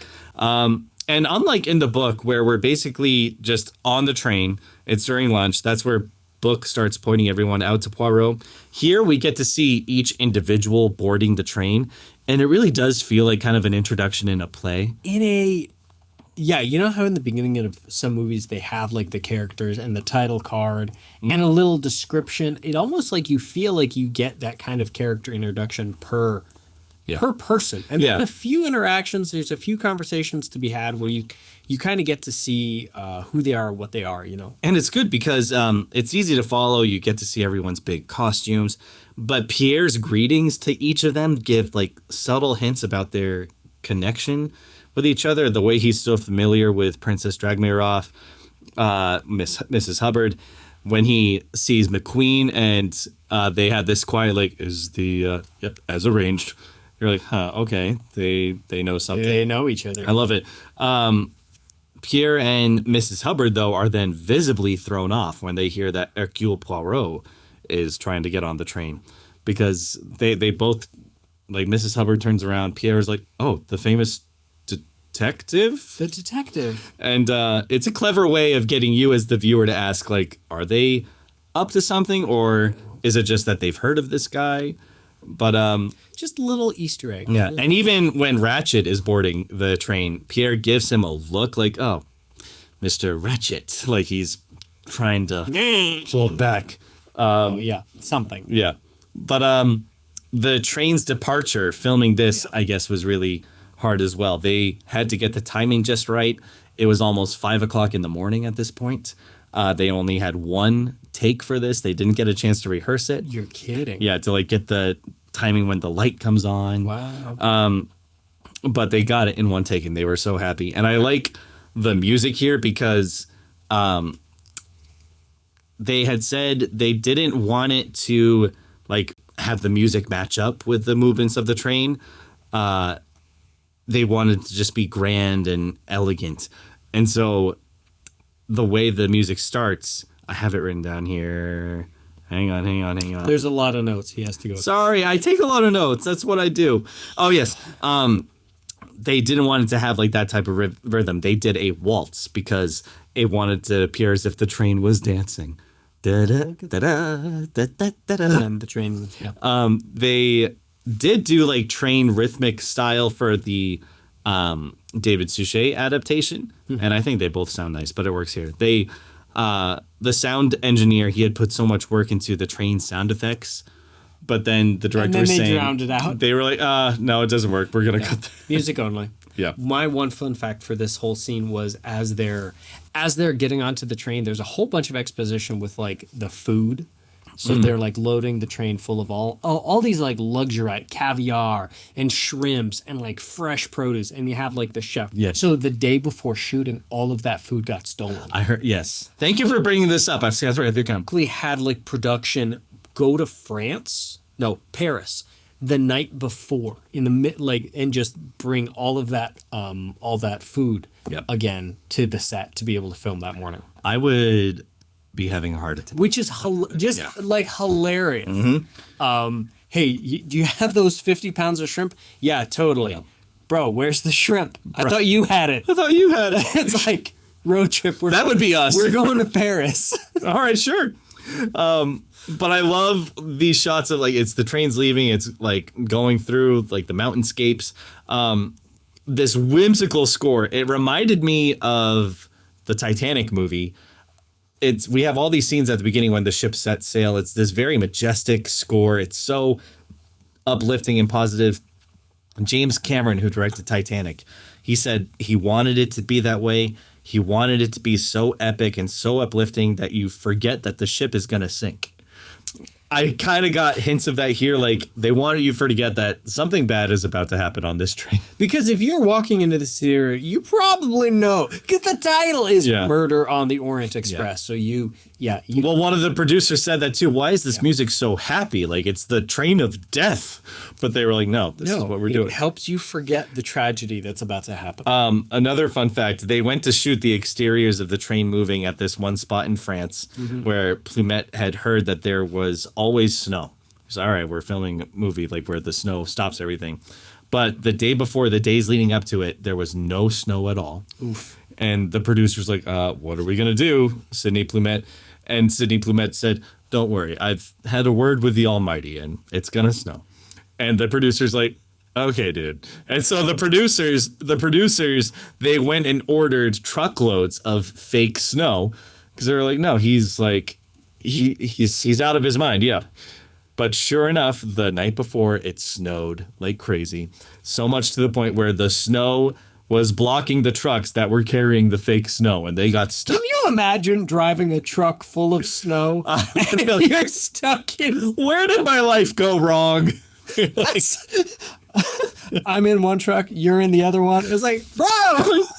And unlike in the book where we're basically just on the train, it's during lunch, that's where book starts pointing everyone out to Poirot. Here we get to see each individual boarding the train, and it really does feel like kind of an introduction in a play. You know how in the beginning of some movies they have the characters and the title card and a little description? It almost you feel like you get that kind of character introduction per person. And then a few interactions, there's a few conversations to be had where you kind of get to see who they are, what they are, And it's good because it's easy to follow. You get to see everyone's big costumes. But Pierre's greetings to each of them give subtle hints about their connection with each other. The way he's so familiar with Princess Dragmaroff, Mrs. Hubbard, when he sees McQueen and they had this quiet is the as arranged. You're like, okay, they know something. They know each other. I love it. Pierre and Mrs. Hubbard, though, are then visibly thrown off when they hear that Hercule Poirot is trying to get on the train. Because they both, Mrs. Hubbard turns around, Pierre's like, oh, the famous detective? The detective. And it's a clever way of getting you as the viewer to ask, are they up to something? Or is it just that they've heard of this guy? But just a little Easter egg. Yeah, and even when Ratchet is boarding the train, Pierre gives him a look oh, Mr. Ratchet, he's trying to pull back. Something. Yeah, but the train's departure, filming this, I guess, was really hard as well. They had to get the timing just right. It was almost 5 o'clock in the morning at this point. They only had one take for this. They didn't get a chance to rehearse it. You're kidding. Yeah, to get the timing when the light comes on. Wow. But they got it in one take and they were so happy. And I like the music here because they had said they didn't want it to have the music match up with the movements of the train. They wanted to just be grand and elegant. And so the way the music starts, I have it written down here. Hang on. There's a lot of notes he has to go through. Sorry, I take a lot of notes. That's what I do. Oh, yes. They didn't want it to have that type of rhythm. They did a waltz because it wanted to appear as if the train was dancing. Da-da-da-da, da-da-da-da. And the train, they did do train rhythmic style for the David Suchet adaptation, and I think they both sound nice, but it works here. They the sound engineer, he had put so much work into the train sound effects, but then the director was saying drowned it out. They were like, no, it doesn't work. We're gonna cut that. Music only. Yeah. My one fun fact for this whole scene was as they're getting onto the train, there's a whole bunch of exposition with the food. So they're loading the train full of all these luxury caviar and shrimps and fresh produce, and you have the chef. Yeah. So the day before shooting, all of that food got stolen. I heard. Yes. Thank you for bringing this up. I've seen that's right. They come. They had production go to Paris the night before in the and just bring all that food again to the set to be able to film that morning. I would be having a heart attack, which is hilarious. Mm-hmm. Hey, do you have those 50 pounds of shrimp? Yeah, totally. Yeah. Bro, where's the shrimp? I thought you had it. It's road trip. That would be us. We're going to Paris. All right, sure. But I love these shots of it's the train's leaving. It's going through the mountainscapes. This whimsical score. It reminded me of the Titanic movie. we have all these scenes at the beginning when the ship sets sail. It's this very majestic score. It's so uplifting and positive. James Cameron, who directed Titanic, he said he wanted it to be that way. He wanted it to be so epic and so uplifting that you forget that the ship is going to sink. I kind of got hints of that here. Like, they wanted you to forget that something bad is about to happen on this train. Because if you're walking into the theater, you probably know. Because the title is Murder on the Orient Express. Yeah. So well, one of the producers said that too. Why is this music so happy? Like, it's the train of death. But they were like, no, this is what we're doing. It helps you forget the tragedy that's about to happen. Another fun fact, they went to shoot the exteriors of the train moving at this one spot in France where Plumet had heard that there was always snow. He's all right, we're filming a movie like where the snow stops everything. But the day before, the days leading up to it, there was no snow at all. Oof. And the producer's like, what are we going to do, Sidney Lumet? And Sidney Lumet said, don't worry, I've had a word with the Almighty and it's going to snow. And the producer's like, okay, dude. And so the producers, they went and ordered truckloads of fake snow because they were like, no, he's like, he's out of his mind. Yeah. But sure enough, the night before it snowed like crazy. So much to the point where the snow was blocking the trucks that were carrying the fake snow and they got stuck. Can you imagine driving a truck full of snow and you're stuck in... Where did my life go wrong? I'm in one truck, you're in the other one. It's like, bro,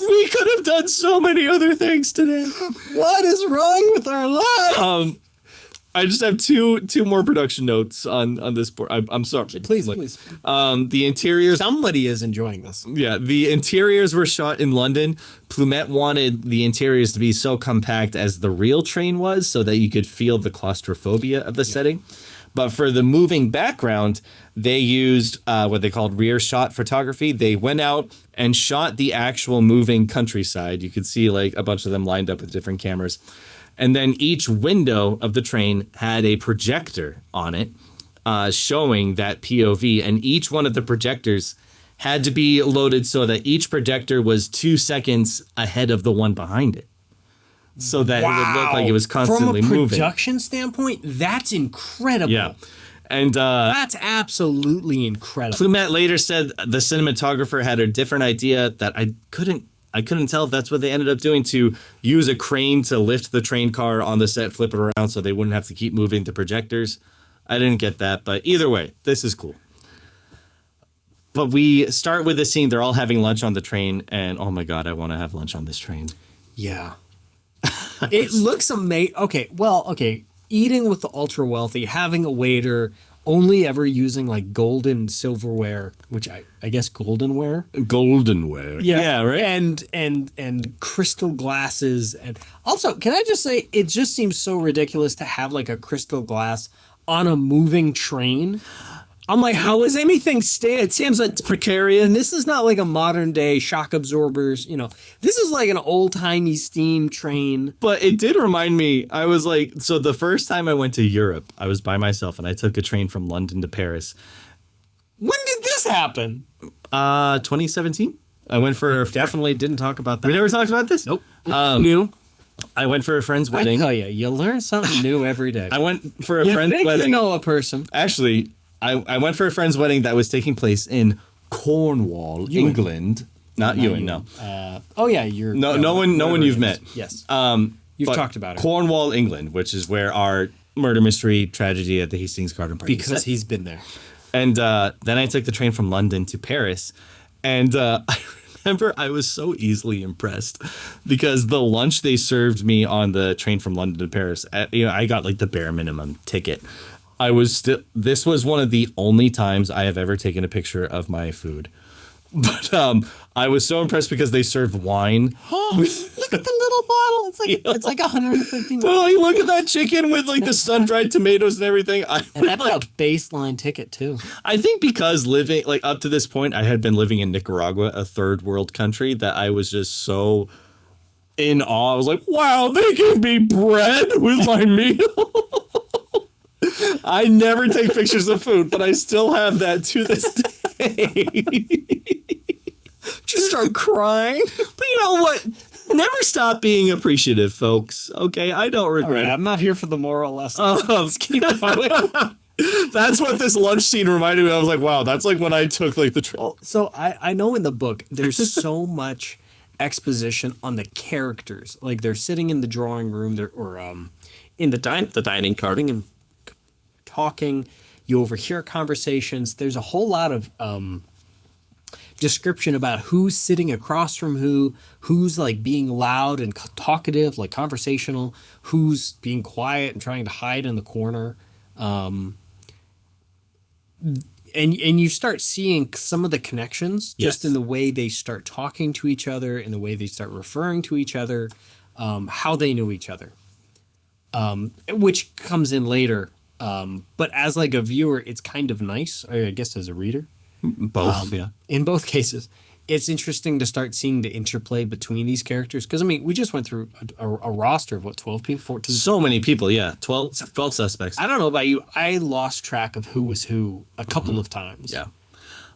we could have done so many other things today. What is wrong with our life? I just have two more production notes on this board. I'm sorry. Please. The interiors. Somebody is enjoying this. Yeah, the interiors were shot in London. Plumet wanted the interiors to be so compact as the real train was so that you could feel the claustrophobia of the setting. But for the moving background, they used what they called rear shot photography. They went out and shot the actual moving countryside. You could see like a bunch of them lined up with different cameras. And then each window of the train had a projector on it showing that POV. And each one of the projectors had to be loaded so that each projector was 2 seconds ahead of the one behind it. So that it would look like it was constantly moving. From a production standpoint, that's incredible. Yeah. And that's absolutely incredible. Plumet later said the cinematographer had a different idea that I couldn't tell if that's what they ended up doing, to use a crane to lift the train car on the set, flip it around so they wouldn't have to keep moving the projectors. I didn't get that, but either way, this is cool. But we start with the scene. They're all having lunch on the train, and oh my God, I want to have lunch on this train. Yeah. It looks amazing. Okay. Eating with the ultra wealthy, having a waiter, only ever using like golden silverware, which I guess goldenware. Goldenware. Yeah, right. And crystal glasses. And also, can I just say, it just seems so ridiculous to have like a crystal glass on a moving train. I'm like, how is anything stay? It seems like it's precarious. And this is not like a modern day shock absorbers. This is like an old timey steam train. But it did remind me. I was like, so the first time I went to Europe, I was by myself and I took a train from London to Paris. When did this happen? 2017. I went for definitely didn't talk about that. We never talked about this. Nope. New. I went for a friend's wedding. I tell you learn something new every day. I went for a friend's wedding. You know a person. Actually, I went for a friend's wedding that was taking place in Cornwall, England. Not Ewan, no. You're... No one you've met. Yes. You've talked about it. Cornwall, England, which is where our murder mystery tragedy at the Hastings Garden Party because he's been there. And then I took the train from London to Paris. And I remember I was so easily impressed because the lunch they served me on the train from London to Paris, I got like the bare minimum ticket. This was one of the only times I have ever taken a picture of my food. But I was so impressed because they served wine. Oh, look at the little bottle. It's like 150. Well, like, look at that chicken with like the sun-dried tomatoes and everything. And that's like a baseline ticket too. I think because living like up to this point, I had been living in Nicaragua, a third world country, that I was just so in awe. I was like, wow, they give me bread with my meal. I never take pictures of food, but I still have that to this day. Just start crying. But you know what? Never stop being appreciative, folks. Okay, I don't All regret right, it. I'm not here for the moral lesson. Let's keep it going. That's what this lunch scene reminded me of. I was like, wow, that's like when I took like the So I know in the book there's so much exposition on the characters. Like they're sitting in the drawing room, or in the dining garden and talking. You overhear conversations. There's a whole lot of description about who's sitting across from who's like being loud and talkative, like conversational, who's being quiet and trying to hide in the corner. And you start seeing some of the connections just in the way they start talking to each other, in the way they start referring to each other, how they knew each other, which comes in later. But as like a viewer, it's kind of nice, I guess, as a reader. both. Yeah. In both cases, it's interesting to start seeing the interplay between these characters. Because, I mean, we just went through a roster of, 12 people? 14? So many people. Yeah. 12 suspects. I don't know about you. I lost track of who was who a couple of times. Yeah.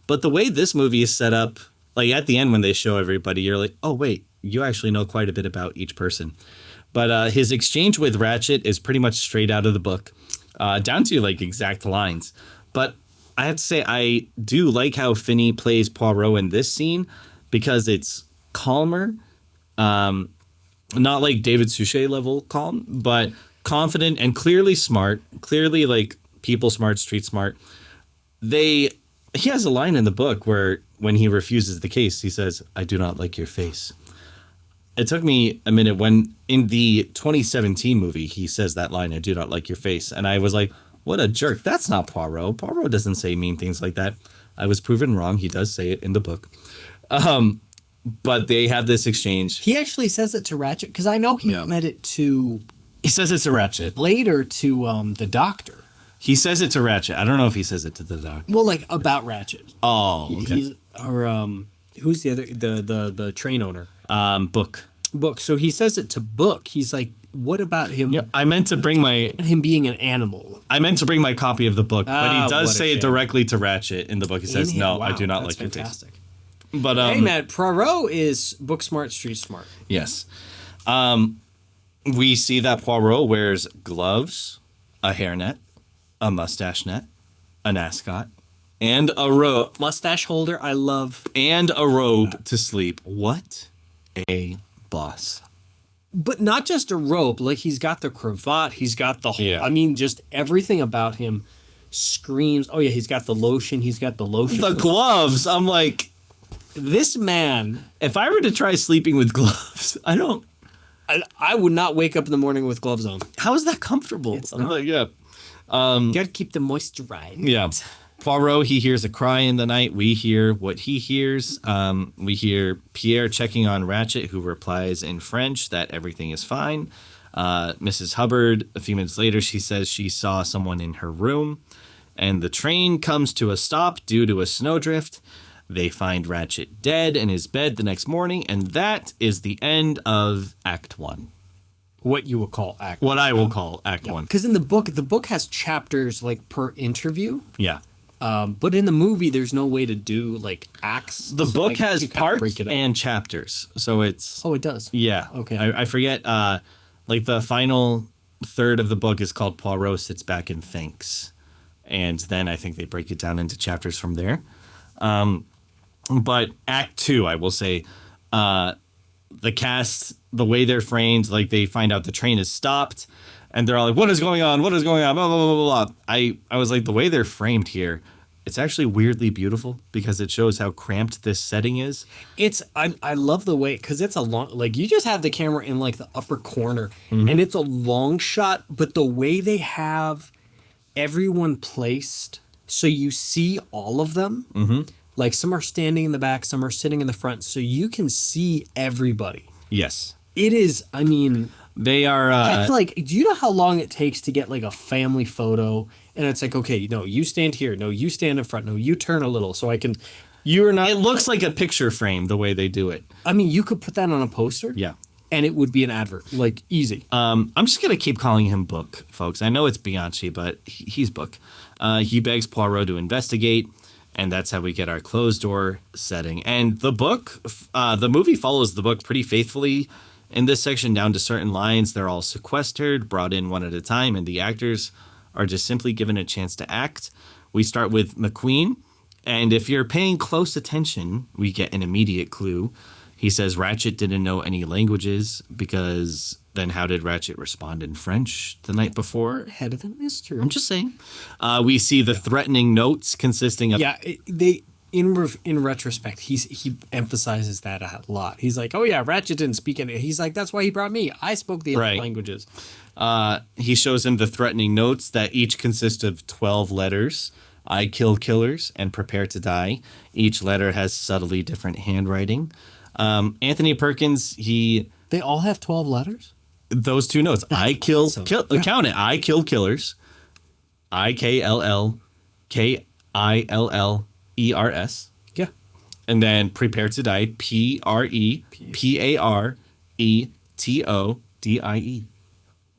But the way this movie is set up, like at the end when they show everybody, you're like, oh, wait, you actually know quite a bit about each person. But his exchange with Ratchet is pretty much straight out of the book, down to like exact lines. But I have to say, I do like how Finney plays Poirot in this scene because it's calmer, not like David Suchet level calm, but confident and clearly smart, clearly like people smart, street smart. He has a line in the book where when he refuses the case, he says, "I do not like your face." It took me a minute when in the 2017 movie, he says that line, "I do not like your face." And I was like, what a jerk. That's not Poirot. Poirot doesn't say mean things like that. I was proven wrong. He does say it in the book. But they have this exchange. He actually says it to Ratchet because I know he meant it to He says it to Ratchet. later to the Doctor. He says it to Ratchet. I don't know if he says it to the Doctor. Well, like about Ratchet. Oh, okay. Who's the other the train owner? Book. Book. So he says it to Book. He's like, what about him? Yeah, I meant to bring my Being an animal. copy of the book, but he does say it directly to Ratchet in the book. He says, "No, Wow, I do not that's like your fantastic. face." But Hey, man, Poirot is book smart, street smart. yes, we see that Poirot wears gloves, a hairnet, a mustache net, an ascot, and a robe Mustache holder, I love. to sleep. What a boss! But not just a robe. Like, he's got the cravat. He's got the whole... Yeah. I mean, just everything about him screams... Oh, yeah, he's got the lotion. He's got the lotion. The gloves. I'm like, This man... if I were to try sleeping with gloves, I would not wake up in the morning with gloves on. how is that comfortable? It's I'm not. like, yeah. You got to keep them moisturized. Yeah. Poirot, he hears a cry in the night. We hear what he hears. We hear Pierre checking on Ratchet, who replies in French that everything is fine. Mrs. Hubbard, a few minutes later, she says she saw someone in her room. And the train comes to a stop due to a snowdrift. They find Ratchet dead in his bed the next morning. And that is the end of Act 1. What you would call act. What I will call Act 1. Because in the book has chapters, like, per interview. Yeah. But in the movie, there's no way to do, like, acts. The book Like, has you can't parts break it up. and chapters. So it's... Oh, it does? Yeah. Okay. I forget, like the final third of the book is called Poirot Sits Back and Thinks. And then I think they break it down into chapters from there. But Act 2, I will say, the cast, the way they're framed, like they find out the train is stopped and they're all like, what is going on? What is going on? Blah, blah, blah, blah, blah. I was like, the way they're framed here, it's actually weirdly beautiful because it shows how cramped this setting is. I love the way, because it's a long, like, you just have the camera in, like, the upper corner, and it's a long shot, but the way they have everyone placed so you see all of them, like, some are standing in the back, some are sitting in the front, so you can see everybody. Yes. It is, I mean... They are... I feel like, do you know how long it takes to get, like, a family photo? And it's like, okay, no, you stand here. No, you stand in front. No, you turn a little so I can... You're not... It looks like a picture frame the way they do it. I mean, you could put that on a poster. Yeah. And it would be an advert. Like, easy. I'm just going to keep calling him Book, folks. I know it's Bianchi, but he's Book. He begs Poirot to investigate. And that's how we get our closed door setting. And the movie follows the book pretty faithfully in this section down to certain lines. They're all sequestered, brought in one at a time, and the actors are just simply given a chance to act. We start with McQueen, and if you're paying close attention, we get an immediate clue. He says Ratchet didn't know any languages because then how did Ratchet respond in French the night before? Head of the mystery. I'm just saying. We see the threatening notes consisting of... Yeah, in retrospect, he emphasizes that a lot. He's like, oh yeah, Ratchet didn't speak any. He's like, that's why he brought me. I spoke the other languages. He shows him the threatening notes that each consist of 12 letters. I kill killers and prepare to die. Each letter has subtly different handwriting. Anthony Perkins, They all have 12 letters? Those two notes. I kill, count it. I kill killers. IKLLKILLERS. Yeah. And then prepare to die. PREPARETODIE.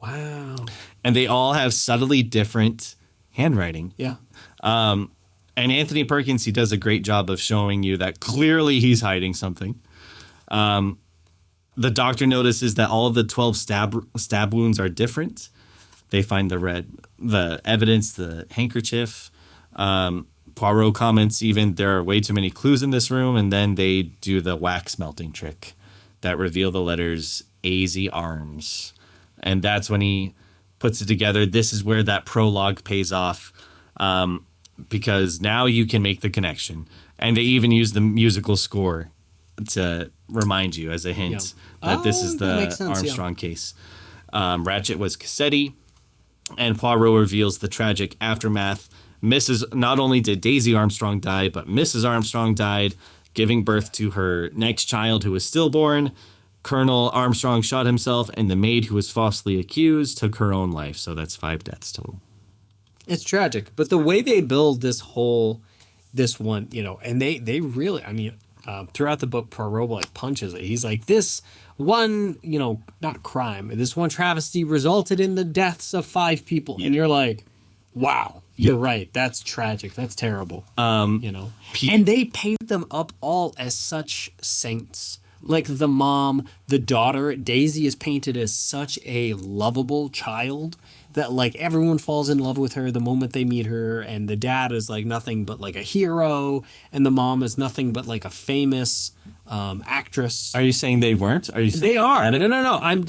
Wow. And they all have subtly different handwriting. Yeah. And Anthony Perkins, he does a great job of showing you that clearly he's hiding something. The doctor notices that all of the 12 stab wounds are different. They find the evidence, the handkerchief. Poirot comments even there are way too many clues in this room, and then they do the wax melting trick that reveal the letters AZ Arms. And that's when he puts it together. This is where that prologue pays off, because now you can make the connection. And they even use the musical score to remind you as a hint that this is the Armstrong case. Ratchet was Cassetti, and Poirot reveals the tragic aftermath. Not only did Daisy Armstrong die, but Mrs. Armstrong died, giving birth to her next child who was stillborn. Colonel Armstrong shot himself, and the maid who was falsely accused took her own life. So that's 5 deaths total. It's tragic, but the way they build this one, and they really, throughout the book, Poirot punches it. He's like, this one, not crime, this one travesty resulted in the deaths of 5 people. And you're like, wow, you're right. That's tragic. That's terrible. And they paint them up all as such saints. Like the mom, the daughter, Daisy is painted as such a lovable child that everyone falls in love with her the moment they meet her, and the dad is nothing but a hero, and the mom is nothing but a famous actress. Are you saying they weren't? They are. No. I'm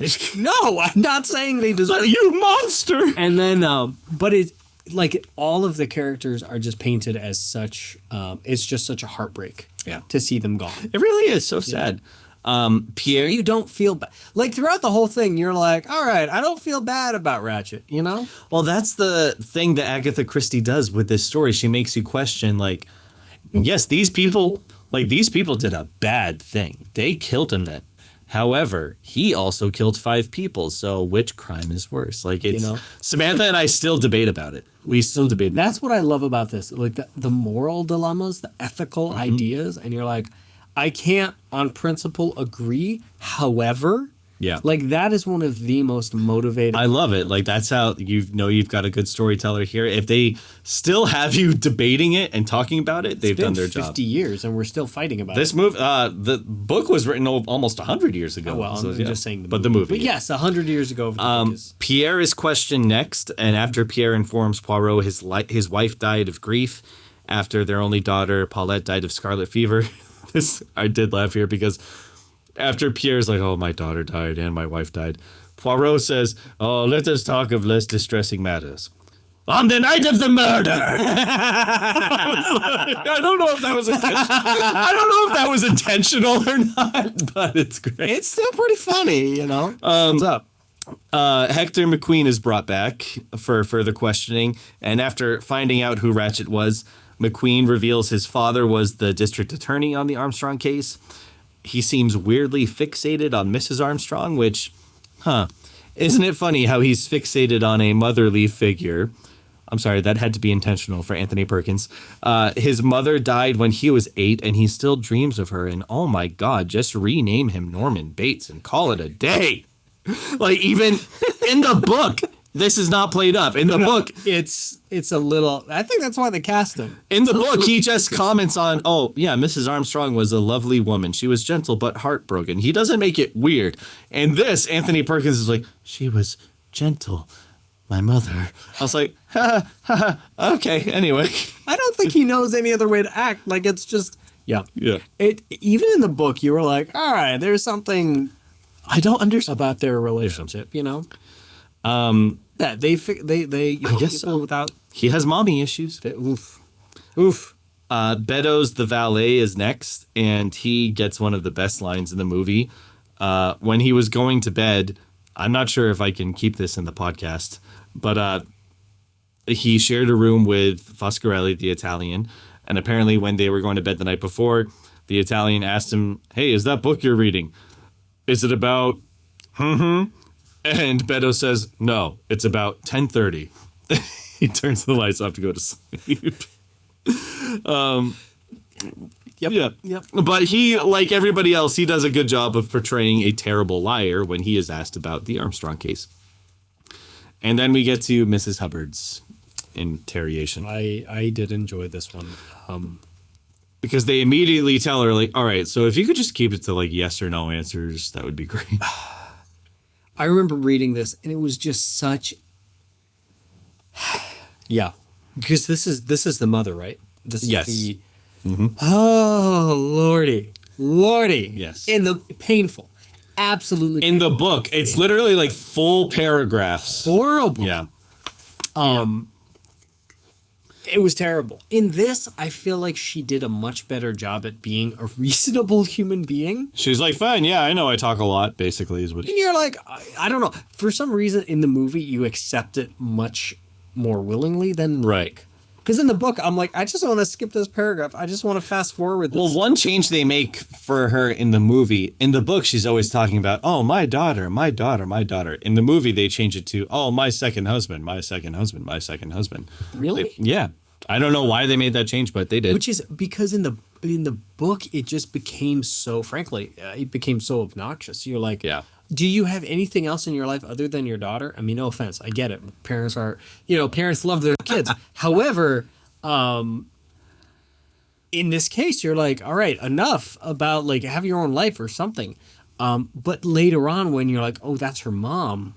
not saying they deserve. You monster! And then, but it's all of the characters are just painted as such. It's just such a heartbreak. Yeah. To see them gone. It really is so sad. Pierre, you don't feel bad. Throughout the whole thing, you're like, all right, I don't feel bad about Ratchet, Well, that's the thing that Agatha Christie does with this story. She makes you question, yes, these people did a bad thing. They killed him then. However, he also killed 5 people. So which crime is worse? Samantha and I still debate about it. We still debate. That's what I love about this. The moral dilemmas, the ethical ideas. And you're like, I can't on principle agree. However, that is one of the most motivating. I love it. That's how you've got a good storyteller here. If they still have you debating it and talking about it, they've done their job. 50 years and we're still fighting about this movie. The book was written almost 100 years ago. Oh, well, I'm just saying the movie. But yes, 100 years ago. Pierre is questioned next, and after Pierre informs Poirot his wife died of grief after their only daughter Paulette died of scarlet fever. I did laugh here because after Pierre's oh, my daughter died and my wife died, Poirot says, oh, let us talk of less distressing matters. On the night of the murder. I don't know if that was intentional or not, but it's great. It's still pretty funny, What's up? Hector McQueen is brought back for further questioning, and after finding out who Ratchet was, McQueen reveals his father was the district attorney on the Armstrong case. He seems weirdly fixated on Mrs. Armstrong, which, isn't it funny how he's fixated on a motherly figure? I'm sorry, that had to be intentional for Anthony Perkins. His mother died when he was 8, and he still dreams of her. And oh my God, just rename him Norman Bates and call it a day. Even in the book, This is not played up. In the book, It's a little. I think that's why they cast him. in the book, he just comments on, oh, yeah, Mrs. Armstrong was a lovely woman. She was gentle but heartbroken. He doesn't make it weird. And this, Anthony Perkins is like, she was gentle, my mother. I was like, okay, anyway. I don't think he knows any other way to act. Like, it's just, yeah. It even in the book, you were like, all right, there's something I don't understand. about their relationship, you know? Yeah, they I guess so. without He has mommy issues. oof. Beddoes the valet is next, and he gets one of the best lines in the movie. When he was going to bed, I'm not sure if I can keep this in the podcast, but he shared a room with Foscarelli, the Italian, and apparently when they were going to bed the night before, the Italian asked him, hey, is that book you're reading? Is it about... And Beddoes says, no, it's about 10:30. He turns the lights off to go to sleep. Yep. But he, like everybody else, he does a good job of portraying a terrible liar when he is asked about the Armstrong case. And then we get to Mrs. Hubbard's interrogation. I did enjoy this one. Because they immediately tell her, like, all right, so if you could just keep it to, like, yes or no answers, that would be great. I remember reading this, and it was just such... Yeah. Because this is the mother, right? This Yes. is the... Oh, Lordy. Yes. In the painful. Absolutely In the book, it's literally, like, full paragraphs. horrible. Yeah. It was terrible. In this, I feel like she did a much better job at being a reasonable human being. She's like, fine, yeah, I know I talk a lot, basically, is what... And you're like, I don't know. For some reason, in the movie, you accept it much more willingly than Right. Because in the book, I'm like, I just want to skip this paragraph. I just want to fast forward this. Well, one change they make for her in the movie, in the book, she's always talking about, oh, my daughter, my daughter, my daughter. In the movie, they change it to, oh, my second husband, my second husband, my second husband. Really? Yeah. I don't know why they made that change, but they did. Which is because in the book, it just became so, frankly, it became so obnoxious. You're like, Yeah. Do you have anything else in your life other than your daughter? I mean, no offense. I get it. Parents are, parents love their kids. However, in this case, you're like, all right, enough about like have your own life or something. But later on, when you're like, oh, that's her mom,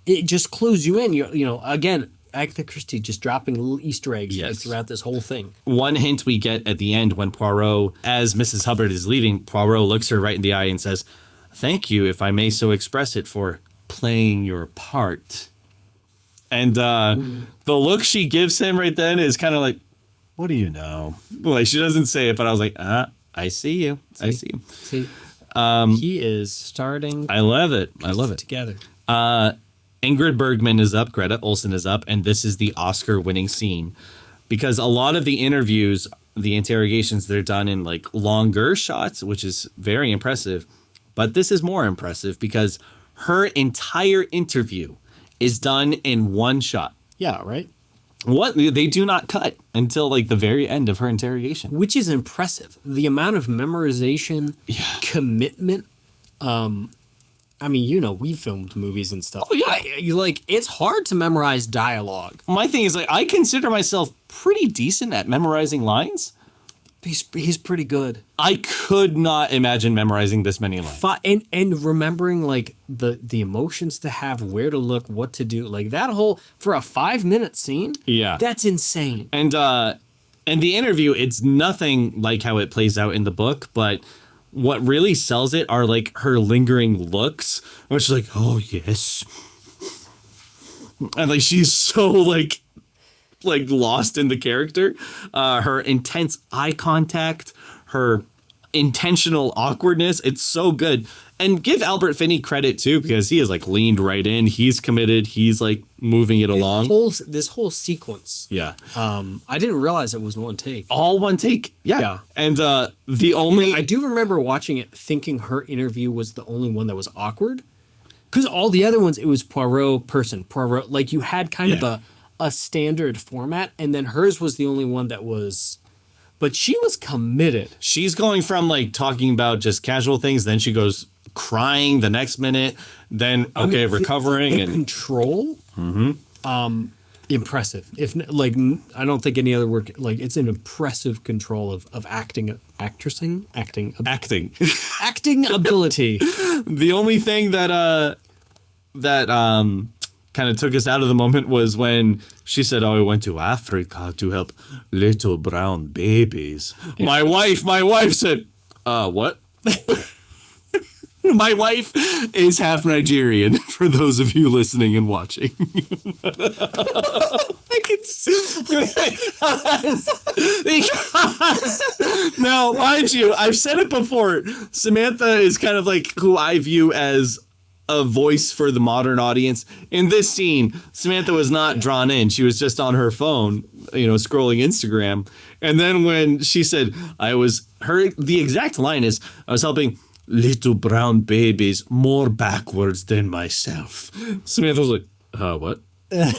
it just clues you in. Again, Agatha Christie just dropping little Easter eggs throughout this whole thing. One hint we get at the end when Poirot, as Mrs. Hubbard is leaving, Poirot looks her right in the eye and says, thank you, if I may so express it, for playing your part. And the look she gives him right then is kind of like, what do you know? Like, she doesn't say it, but I was like, I see you. I see you. See, he is starting. I love it. I love it. Together. Ingrid Bergman is up, Greta Olsen is up, and this is the Oscar-winning scene. Because a lot of the interviews, the interrogations, they're done in like longer shots, which is very impressive. But this is more impressive because her entire interview is done in one shot. Yeah, right? What they do not cut until like the very end of her interrogation. Which is impressive. The amount of memorization, commitment. I mean, we filmed movies and stuff. Oh, yeah. It's hard to memorize dialogue. My thing is, like, I consider myself pretty decent at memorizing lines. He's pretty good. I could not imagine memorizing this many lines. And remembering like the emotions to have, where to look, what to do, like that whole for a 5-minute scene. Yeah, that's insane. And the interview, it's nothing like how it plays out in the book, but what really sells it are like her lingering looks, which is like, oh yes, and like she's so like lost in the character. Her intense eye contact, her intentional awkwardness, it's so good. And give Albert Finney credit too, because he has like leaned right in. He's committed. He's like moving it along. This whole sequence. Yeah. I didn't realize it was one take. All one take. Yeah. And the only... I do remember watching it thinking her interview was the only one that was awkward. Because all the other ones, it was Poirot, like you had kind of a standard format, and then hers was the only one that was... But she was committed. She's going from like talking about just casual things, then she goes crying the next minute, then recovering and control. Impressive. If like, I don't think any other work, like, it's an impressive control of acting ability. The only thing that kind of took us out of the moment was when she said, "Oh, I went to Africa to help little brown babies." Yeah. My wife said, "What?" My wife is half Nigerian, for those of you listening and watching. Now, mind you, I've said it before, Samantha is kind of like who I view as a voice for the modern audience. In this scene, Samantha was not drawn in. She was just on her phone, scrolling Instagram. And then when she said, the exact line is, "I was helping little brown babies more backwards than myself." Samantha was like, what? That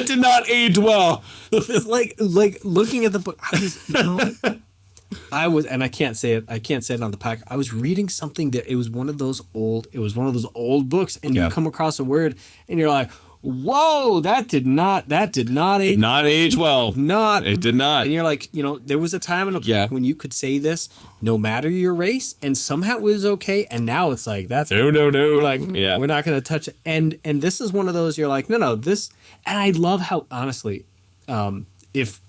did not age well. It's like looking at the book. I was, and I can't say it on the pack. I was reading something that it was one of those old books, and you come across a word and you're like, whoa, that did not age. Not age well. It did not. And you're like, there was a time when you could say this no matter your race, and somehow it was okay. And now it's like, that's no. Like, we're not going to touch it. And this is one of those, you're like, no, this. And I love how, honestly, if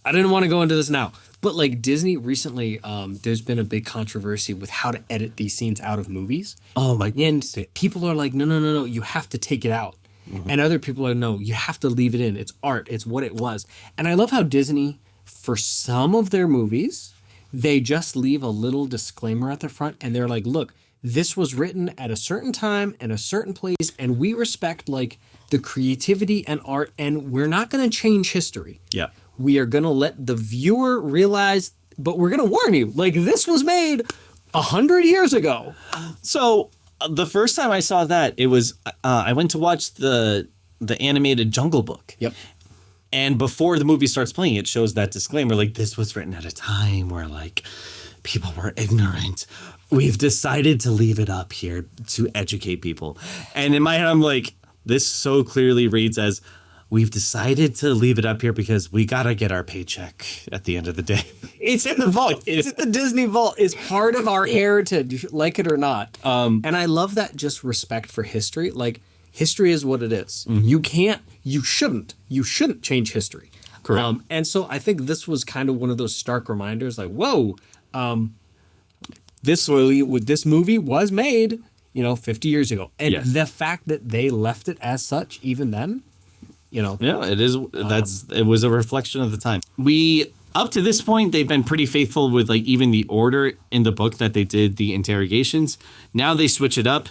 I didn't want to go into this now, but like Disney recently, there's been a big controversy with how to edit these scenes out of movies. Oh my! And people are like, no, you have to take it out. Mm-hmm. And other people are, no, you have to leave it in. It's art. It's what it was. And I love how Disney, for some of their movies, they just leave a little disclaimer at the front, and they're like, look, this was written at a certain time in a certain place, and we respect like the creativity and art, and we're not going to change history. Yeah. We are going to let the viewer realize, but we're going to warn you, like, this was made 100 years ago. So the first time I saw that, it was, I went to watch the animated Jungle Book. Yep. And before the movie starts playing, it shows that disclaimer, like, this was written at a time where, like, people were ignorant. We've decided to leave it up here to educate people. And in my head, I'm like, this so clearly reads as, we've decided to leave it up here because we got to get our paycheck at the end of the day. It's in the vault. It's in the Disney vault. It's part of our heritage, like it or not. And I love that just respect for history. Like, history is what it is. Mm-hmm. You shouldn't change history. Correct. And so I think this was kind of one of those stark reminders, like, whoa, this movie was made, 50 years ago. And the fact that they left it as such, even then, Yeah, it is. It was a reflection of the time. Up to this point, they've been pretty faithful with like even the order in the book that they did the interrogations. Now they switch it up.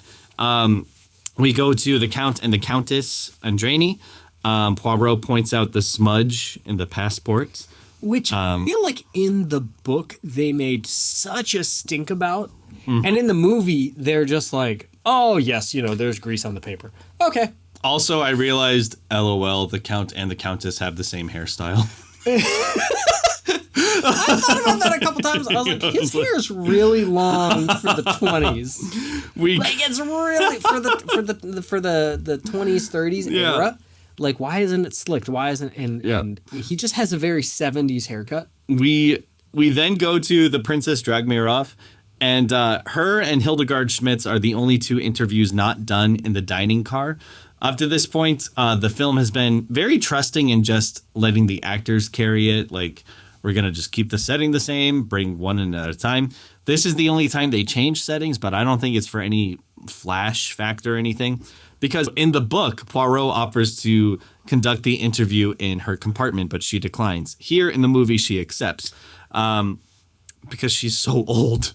We go to the Count and the Countess Andrani. Poirot points out the smudge in the passport. Which I feel like in the book, they made such a stink about. Mm-hmm. And in the movie, they're just like, oh, yes, there's grease on the paper. Okay. Also, I realized, LOL, the Count and the Countess have the same hairstyle. I thought about that a couple times. I was like, his hair is really long for the 20s. It's really for the 20s, 30s era. Like, why isn't it slicked? Why isn't and he just has a very 70s haircut. We then go to the Princess Dragmirov, and her and Hildegard Schmitz are the only two interviews not done in the dining car. Up to this point, the film has been very trusting in just letting the actors carry it. Like, we're going to just keep the setting the same, bring one in at a time. This is the only time they change settings, but I don't think it's for any flash factor or anything. Because in the book, Poirot offers to conduct the interview in her compartment, but she declines. Here in the movie, she accepts because she's so old.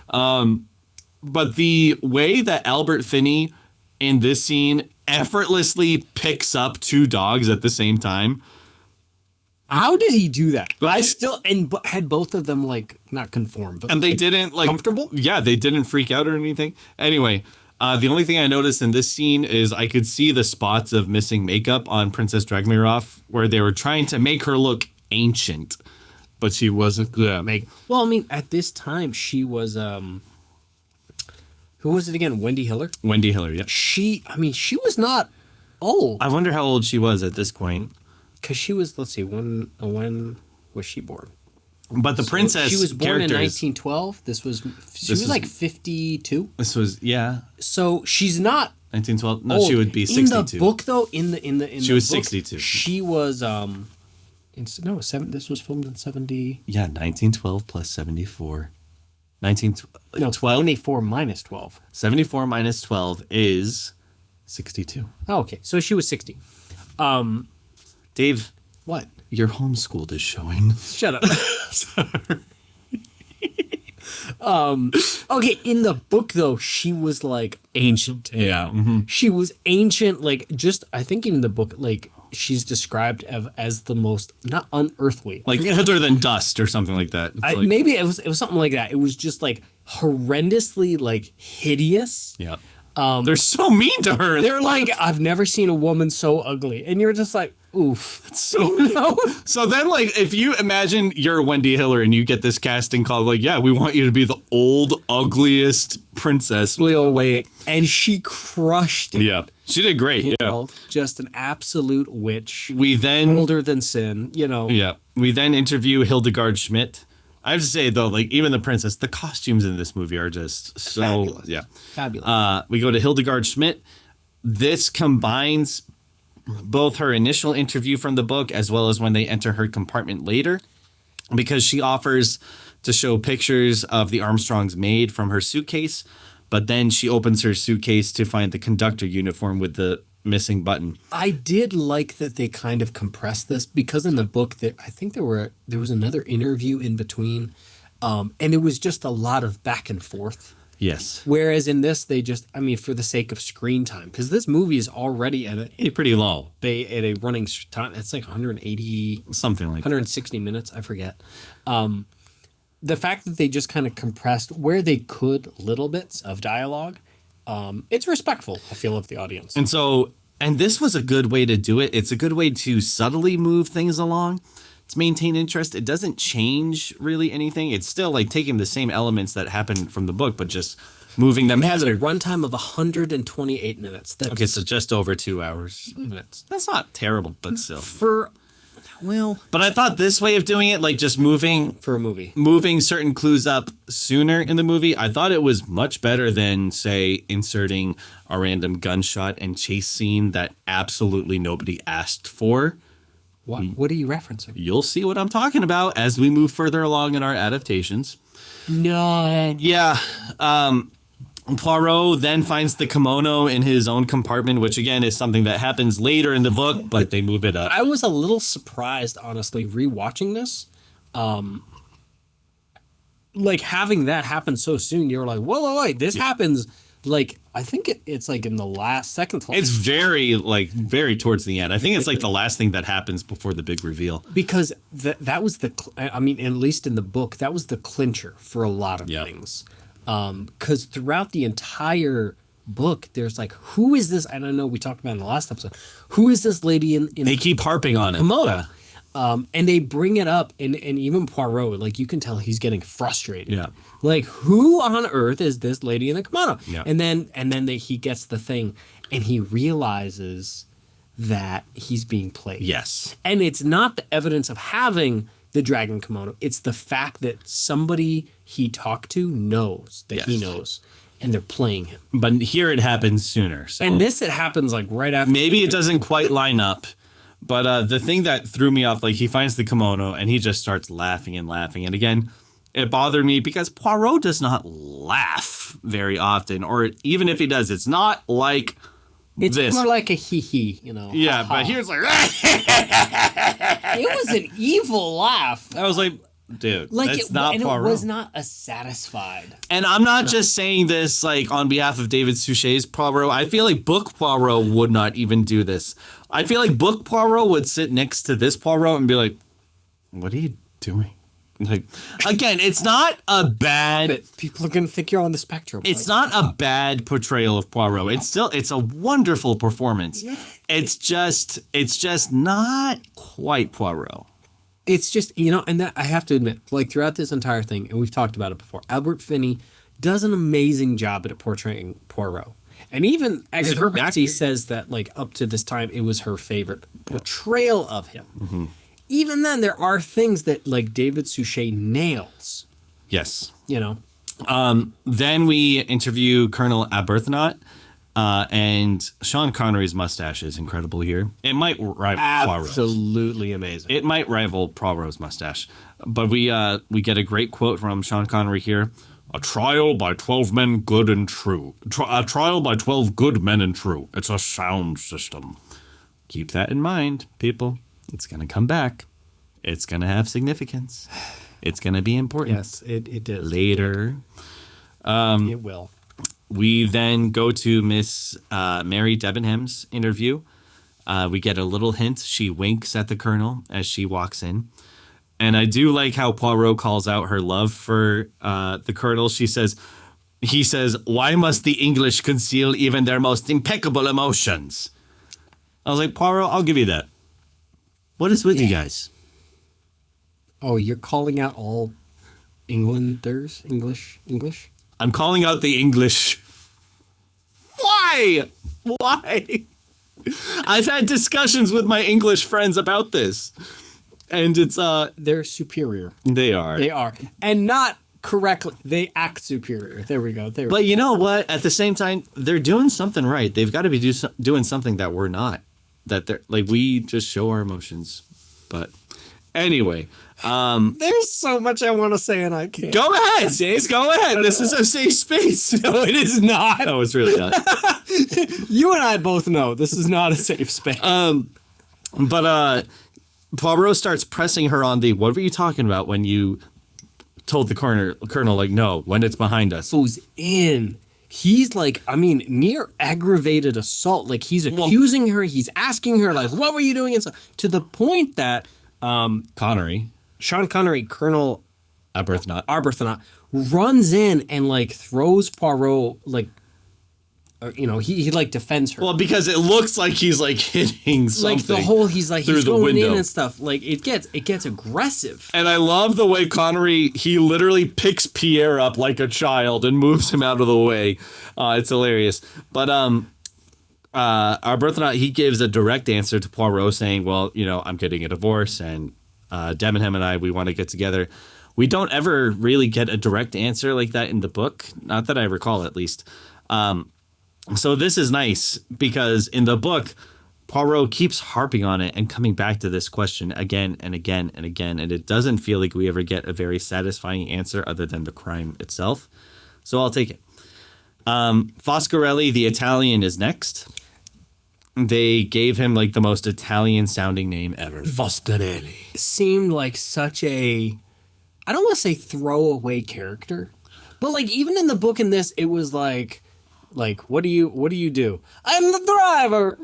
But the way that Albert Finney in this scene effortlessly picks up two dogs at the same time. How did he do that? I still had both of them like not conform, but and they didn't like comfortable. Yeah, they didn't freak out or anything. Anyway, the only thing I noticed in this scene is I could see the spots of missing makeup on Princess Dragmirov, where they were trying to make her look ancient, but she wasn't good at making. Well, I mean, at this time, she was who was it again? Wendy Hiller. Wendy Hiller, yeah. She was not old. I wonder how old she was at this point. Because she was, let's see, when was she born? But the princess she was born in characters- 1912. She was like 52. This was, yeah. So she's not 1912. No, old. she would be 62. In the book, though, in the She was book, 62. She was this was filmed in 70. Yeah, 1912 plus 74. 12. 74 minus 12. 74 minus 12 is 62. Oh, okay. So she was 60. Dave, What? your homeschooled is showing. Shut up. Sorry. Okay, in the book though, she was like ancient. Yeah. Mm-hmm. She was ancient, like just I think in the book, like she's described as the most not unearthly. Like other than dust or something like that. Maybe it was something like that. It was just like horrendously like hideous. Yeah. They're so mean to her. They're like, I've never seen a woman so ugly. And you're just like, oof. So then, like, if you imagine you're Wendy Hiller and you get this casting call, like, yeah, we want you to be the old, ugliest princess. And she crushed it. Yeah. She did great. You Yeah. know, just an absolute witch. We then... Older than sin, you know. Yeah. We then interview Hildegard Schmidt. I have to say, though, like, even the princess, the costumes in this movie are just so... Fabulous. Yeah. Fabulous. We go to Hildegard Schmidt. This combines both her initial interview from the book as well as when they enter her compartment later, because she offers to show pictures of the Armstrong's maid from her suitcase, but then she opens her suitcase to find the conductor uniform with the missing button. I did like that they kind of compressed this, because in the book I think there was another interview in between, and it was just a lot of back and forth. Yes. Whereas in this, they just, I mean, for the sake of screen time, because this movie is already at pretty low. At a running time. It's like 180, something like 160 minutes. I forget. The fact that they just kind of compressed where they could little bits of dialogue, it's respectful, I feel, of the audience. And this was a good way to do it. It's a good way to subtly move things along. To maintain interest. It doesn't change really anything. It's still like taking the same elements that happened from the book, but just moving them. It has a runtime of 128 minutes. That's okay, so just over 2 hours. minutes. That's not terrible, but still. But I thought this way of doing it, like just moving certain clues up sooner in the movie, I thought it was much better than, say, inserting a random gunshot and chase scene that absolutely nobody asked for. What are you referencing? You'll see what I'm talking about as we move further along in our adaptations. No. Yeah. Poirot then finds the kimono in his own compartment, which again is something that happens later in the book, but they move it up. I was a little surprised, honestly, rewatching this. Like having that happen so soon, you're like, whoa, wait, this happens. Like, I think it's like in the second. It's very towards the end. I think it's like the last thing that happens before the big reveal. Because that was I mean, at least in the book, that was the clincher for a lot of things. Because throughout the entire book, there's like, who is this? I don't know. We talked about it in the last episode. Who is this lady in They keep harping on it. Kimono? And they bring it up, and even Poirot, like you can tell he's getting frustrated. Yeah. Like, who on earth is this lady in the kimono? Yeah. And then he gets the thing, and he realizes that he's being played. Yes. And it's not the evidence of having the dragon kimono. It's the fact that somebody he talked to knows that he knows, and they're playing him. But here it happens sooner. So. And it happens like right after. Maybe it doesn't quite line up. But the thing that threw me off, like he finds the kimono and he just starts laughing and laughing. And again, it bothered me because Poirot does not laugh very often. Or even if he does, it's not like it's this. more like a hee-hee, you know. Yeah, but here's like... It was an evil laugh. I was like, dude, like that's not Poirot. It was not a satisfied. And I'm not just saying this like on behalf of David Suchet's Poirot. I feel like book Poirot would not even do this. I feel like book Poirot would sit next to this Poirot and be like, what are you doing? Like, again, it's not a bad... But people are going to think you're on the spectrum. It's not a bad portrayal of Poirot. It's a wonderful performance. It's just not quite Poirot. it's just, and that I have to admit, like throughout this entire thing, and we've talked about it before, Albert Finney does an amazing job at portraying Poirot. And even Agatha Christie says that, like, up to this time, it was her favorite portrayal of him. Mm-hmm. Even then, there are things that, like, David Suchet nails. Yes. Then we interview Colonel Arbuthnot, and Sean Connery's mustache is incredible here. It might rival Poirot's. Absolutely amazing. It might rival Poirot's mustache. But we get a great quote from Sean Connery here. A trial by 12 men good and true. A trial by 12 good men and true. It's a sound system. Keep that in mind, people. It's going to come back. It's going to have significance. It's going to be important. Yes, it is. Later. It will. We then go to Miss Mary Debenham's interview. We get a little hint. She winks at the Colonel as she walks in. And I do like how Poirot calls out her love for the Colonel. He says, why must the English conceal even their most impeccable emotions? I was like, Poirot, I'll give you that. What is with you guys? Oh, you're calling out all Englanders? English? I'm calling out the English. Why? I've had discussions with my English friends about this. And it's they're superior. They are. And not correctly. They act superior. There we go. But you know what? At the same time, they're doing something right. They've got to be doing something that we're not. That they're like, we just show our emotions. But anyway, there's so much I want to say and I can't. Go ahead, James. Go ahead. This is a safe space. No, it is not. No, it's really not. You and I both know this is not a safe space. But Poirot starts pressing her on what were you talking about when you told the Colonel, like, no, when it's behind us? Goes in. He's like, near aggravated assault. Like, he's accusing her. He's asking her, like, what were you doing? And so, to the point that Sean Connery, Colonel Arbuthnot, runs in and, like, throws Poirot, like, he like defends her. Well, because it looks like he's like hitting something. Like the whole, he's going window. in and stuff. Like it gets aggressive. And I love the way Connery, he literally picks Pierre up like a child and moves him out of the way. It's hilarious. But Arbuthnot, he gives a direct answer to Poirot saying, well, I'm getting a divorce and Debenham and I, we want to get together. We don't ever really get a direct answer like that in the book. Not that I recall, at least. So this is nice because in the book, Poirot keeps harping on it and coming back to this question again and again and again. And it doesn't feel like we ever get a very satisfying answer other than the crime itself. So I'll take it. Foscarelli, the Italian, is next. They gave him like the most Italian sounding name ever. Foscarelli. Seemed like such a, I don't want to say throwaway character, but like even in the book in this, it was like, what do you do? I'm the driver.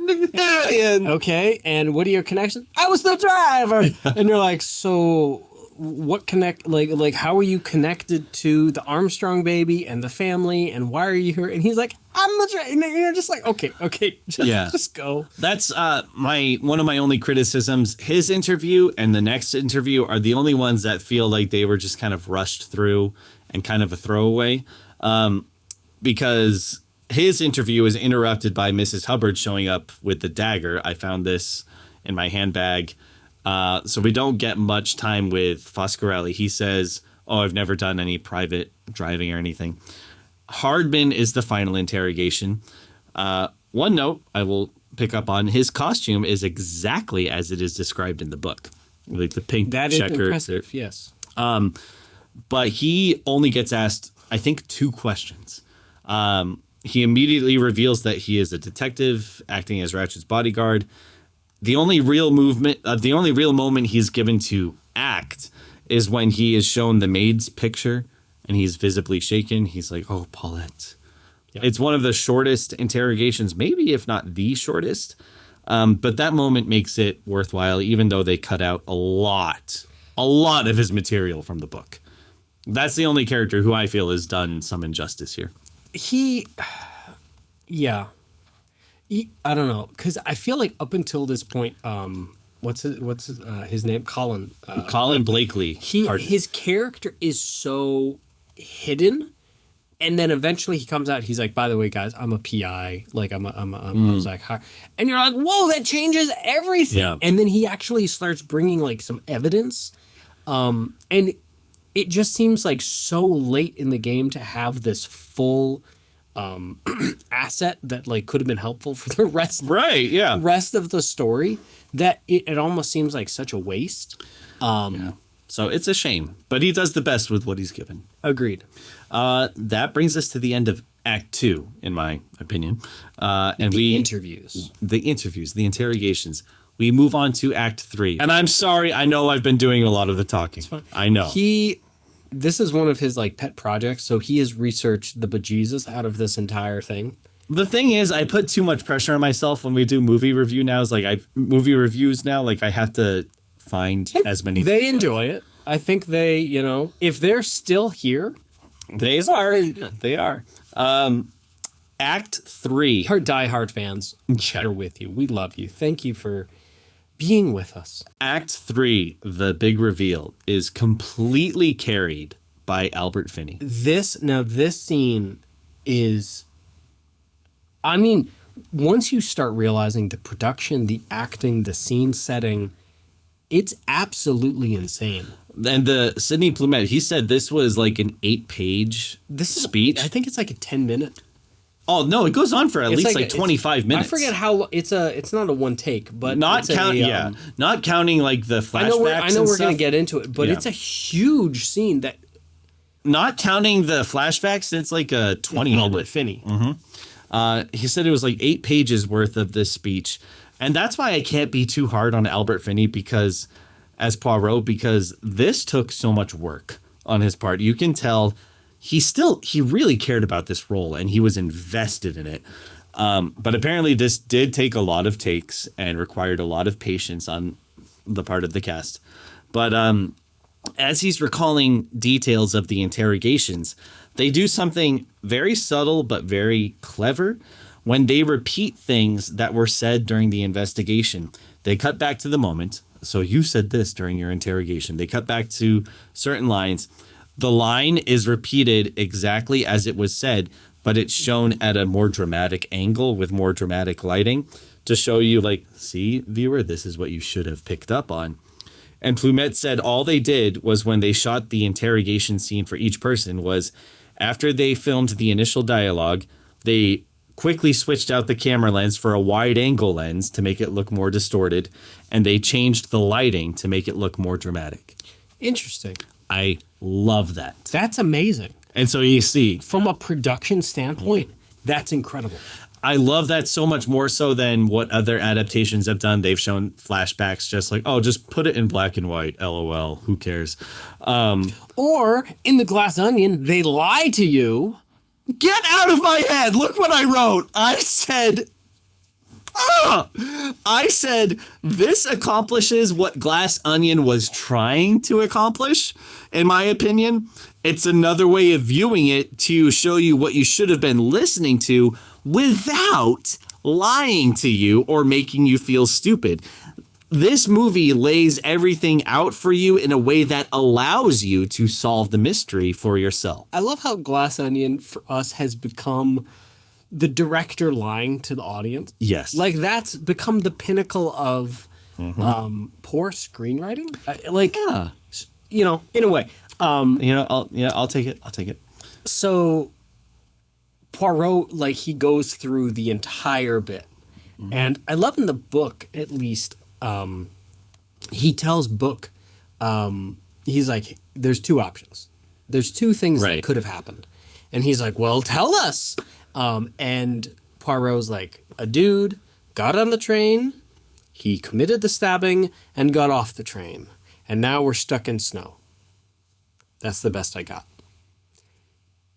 Okay, and what are your connections? I was the driver. And you're like, so what like how are you connected to the Armstrong baby and the family, and why are you here? And he's like, I'm the driver. And you're just like, okay, just go. That's one of my only criticisms. His interview and the next interview are the only ones that feel like they were just kind of rushed through and kind of a throwaway, because his interview is interrupted by Mrs. Hubbard showing up with the dagger. I found this in my handbag. So we don't get much time with Foscarelli. He says, I've never done any private driving or anything. Hardman is the final interrogation. One note I will pick up on, his costume is exactly as it is described in the book. Like the pink that checker. That is impressive, yes. But he only gets asked, I think, 2 questions. He immediately reveals that he is a detective acting as Ratchet's bodyguard. The only real moment he's given to act is when he is shown the maid's picture and he's visibly shaken. He's like, oh, Paulette. Yep. It's one of the shortest interrogations, maybe if not the shortest. But that moment makes it worthwhile, even though they cut out a lot of his material from the book. That's the only character who I feel has done some injustice here. I don't know, because I feel like up until this point, what's his name? Colin. Colin Blakely. His character is so hidden, and then eventually he comes out. He's like, by the way, guys, I'm a PI. Like I was like, hi. And you're like, whoa, that changes everything. Yeah. And then he actually starts bringing like some evidence, and it just seems like so late in the game to have this full asset that like could have been helpful for the rest of the story, that it almost seems like such a waste. So it's a shame, but he does the best with what he's given. Agreed. That brings us to the end of Act 2, in my opinion. The interviews, the interrogations. We move on to Act 3. And I'm sorry, I know I've been doing a lot of the talking. I know. This is one of his like pet projects, so he has researched the bejesus out of this entire thing. The thing is, I put too much pressure on myself when we do movie reviews now. I have to find as many. They enjoy it. I think they, if they're still here, they are. Act 3. Our diehard fans are with you. We love you. Thank you for being with us. Act 3, the big reveal, is completely carried by Albert Finney. This scene is, I mean, once you start realizing the production, the acting, the scene setting, it's absolutely insane. And the Sidney Lumet, he said this was like an 8-page speech. I think it's like a 10-minute. Oh no, it goes on for at least 25 minutes. I forget how it's not a one take, but not counting like the flashbacks. I know we're going to get into it, but it's a huge scene that. Not counting the flashbacks, it's like a 20 minute. Albert Finney. He said it was like 8 pages worth of this speech, and that's why I can't be too hard on Albert Finney as Poirot, because this took so much work on his part. You can tell. He really cared about this role and he was invested in it. But apparently this did take a lot of takes and required a lot of patience on the part of the cast. But as he's recalling details of the interrogations, they do something very subtle but very clever. When they repeat things that were said during the investigation, they cut back to the moment. So you said this during your interrogation. They cut back to certain lines. The line is repeated exactly as it was said, but it's shown at a more dramatic angle with more dramatic lighting to show you, like, see, viewer, this is what you should have picked up on. And Plumet said all they did was when they shot the interrogation scene for each person was after they filmed the initial dialogue, they quickly switched out the camera lens for a wide angle lens to make it look more distorted, and they changed the lighting to make it look more dramatic. Interesting. I love that. That's amazing. And so you see, from a production standpoint, that's incredible. I love that so much more so than what other adaptations have done. They've shown flashbacks just like, oh, just put it in black and white. LOL. Who cares? Or in The Glass Onion, they lie to you. Get out of my head. Look what I wrote. I said this accomplishes what Glass Onion was trying to accomplish, in my opinion. It's another way of viewing it to show you what you should have been listening to without lying to you or making you feel stupid. This movie lays everything out for you in a way that allows you to solve the mystery for yourself. I love how Glass Onion for us has become the director lying to the audience. Yes. Like that's become the pinnacle of poor screenwriting. In a way. I'll take it. So Poirot, like he goes through the entire bit. Mm-hmm. And I love in the book, at least, he tells Book, he's like, there's 2 options. There's 2 things that could have happened. And he's like, well, tell us. And Poirot's like, a dude got on the train, he committed the stabbing, and got off the train. And now we're stuck in snow. That's the best I got.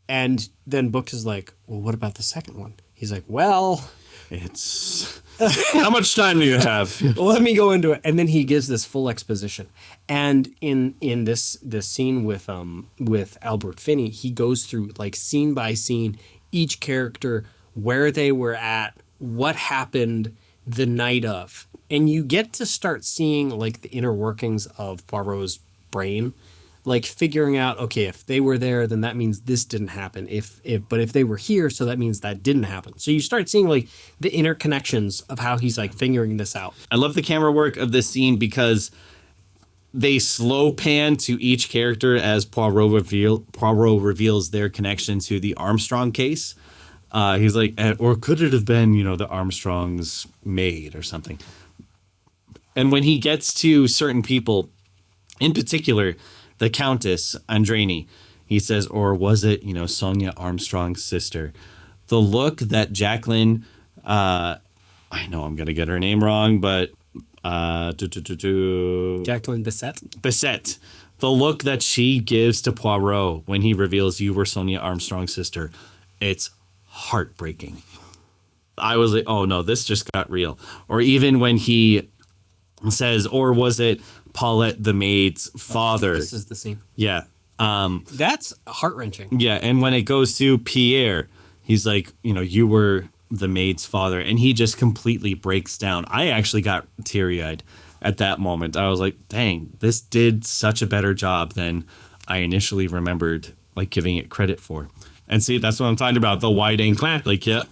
And then Book is like, well, what about the second one? He's like, well, it's... How much time do you have? Let me go into it. And then he gives this full exposition. And in this scene with Albert Finney, he goes through like scene by scene, each character, where they were at, what happened, the night of, and you get to start seeing like the inner workings of Poirot's brain, like figuring out, okay, if they were there, then that means this didn't happen. But if they were here, so that means that didn't happen. So you start seeing like the interconnections of how he's like figuring this out. I love the camera work of this scene because they slow pan to each character as Poirot reveals their connection to the Armstrong case. He's like, or could it have been, the Armstrong's maid or something? And when he gets to certain people, in particular, the Countess Andreni, he says, or was it, Sonia Armstrong's sister? The look that Jacqueline, I know I'm going to get her name wrong, but Jacqueline Bisset. The look that she gives to Poirot when he reveals you were Sonia Armstrong's sister, it's heartbreaking. I was like, oh no, this just got real. Or even when he says, or was it Paulette the maid's father? This is the scene. Yeah. That's heart-wrenching. Yeah, and when it goes to Pierre, he's like, you were the maid's father, and he just completely breaks down. I actually got teary-eyed at that moment. I was like, dang, this did such a better job than I initially remembered like giving it credit for. And see, that's what I'm talking about, the wide angle. Like, yeah.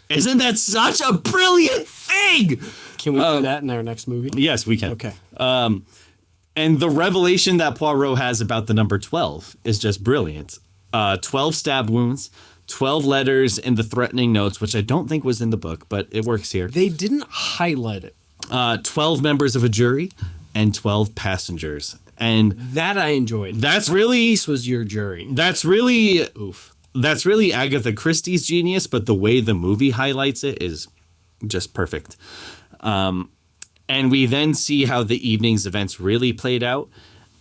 Isn't that such a brilliant thing? Can we do that in our next movie? Yes, we can. Okay. And the revelation that Poirot has about the number 12 is just brilliant. 12 stab wounds, 12 letters in the threatening notes, which I don't think was in the book, but it works here. They didn't highlight it. 12 members of a jury and 12 passengers. And that I enjoyed. That's really... This was your jury. That's really... Oof. That's really Agatha Christie's genius, but the way the movie highlights it is just perfect. And we then see how the evening's events really played out.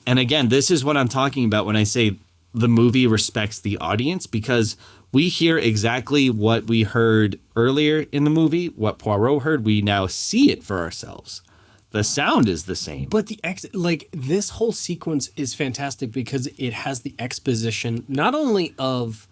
And again, this is what I'm talking about when I say the movie respects the audience, because we hear exactly what we heard earlier in the movie, what Poirot heard. We now see it for ourselves. The sound is the same. But this whole sequence is fantastic because it has the exposition not only of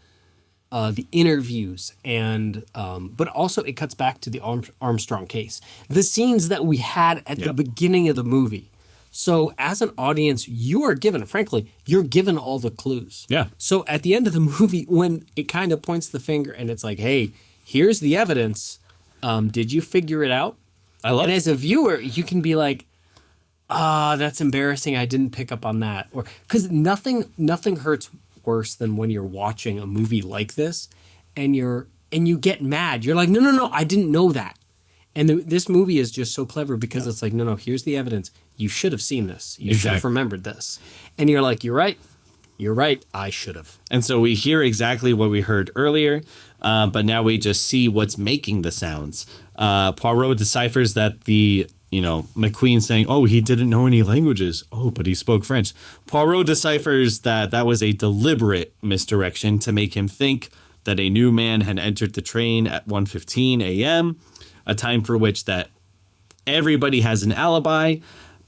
the interviews and but also it cuts back to the Armstrong case. The scenes that we had at the beginning of the movie. So as an audience, you're given all the clues. Yeah. So at the end of the movie, when it kind of points the finger and it's like, hey, here's the evidence. Did you figure it out? I love it. And as a viewer, you can be like, that's embarrassing. I didn't pick up on that. Or because nothing hurts worse than when you're watching a movie like this and you get mad. You're like, no, I didn't know that. And this movie is just so clever because it's like, no, here's the evidence. You should have seen this. You should have remembered this. And you're like, you're right. I should have. And so we hear exactly what we heard earlier, but now we just see what's making the sounds. Poirot deciphers that the McQueen saying, oh, he didn't know any languages. Oh, but he spoke French. Poirot deciphers that was a deliberate misdirection to make him think that a new man had entered the train at 1:15 a.m., a time for which that everybody has an alibi,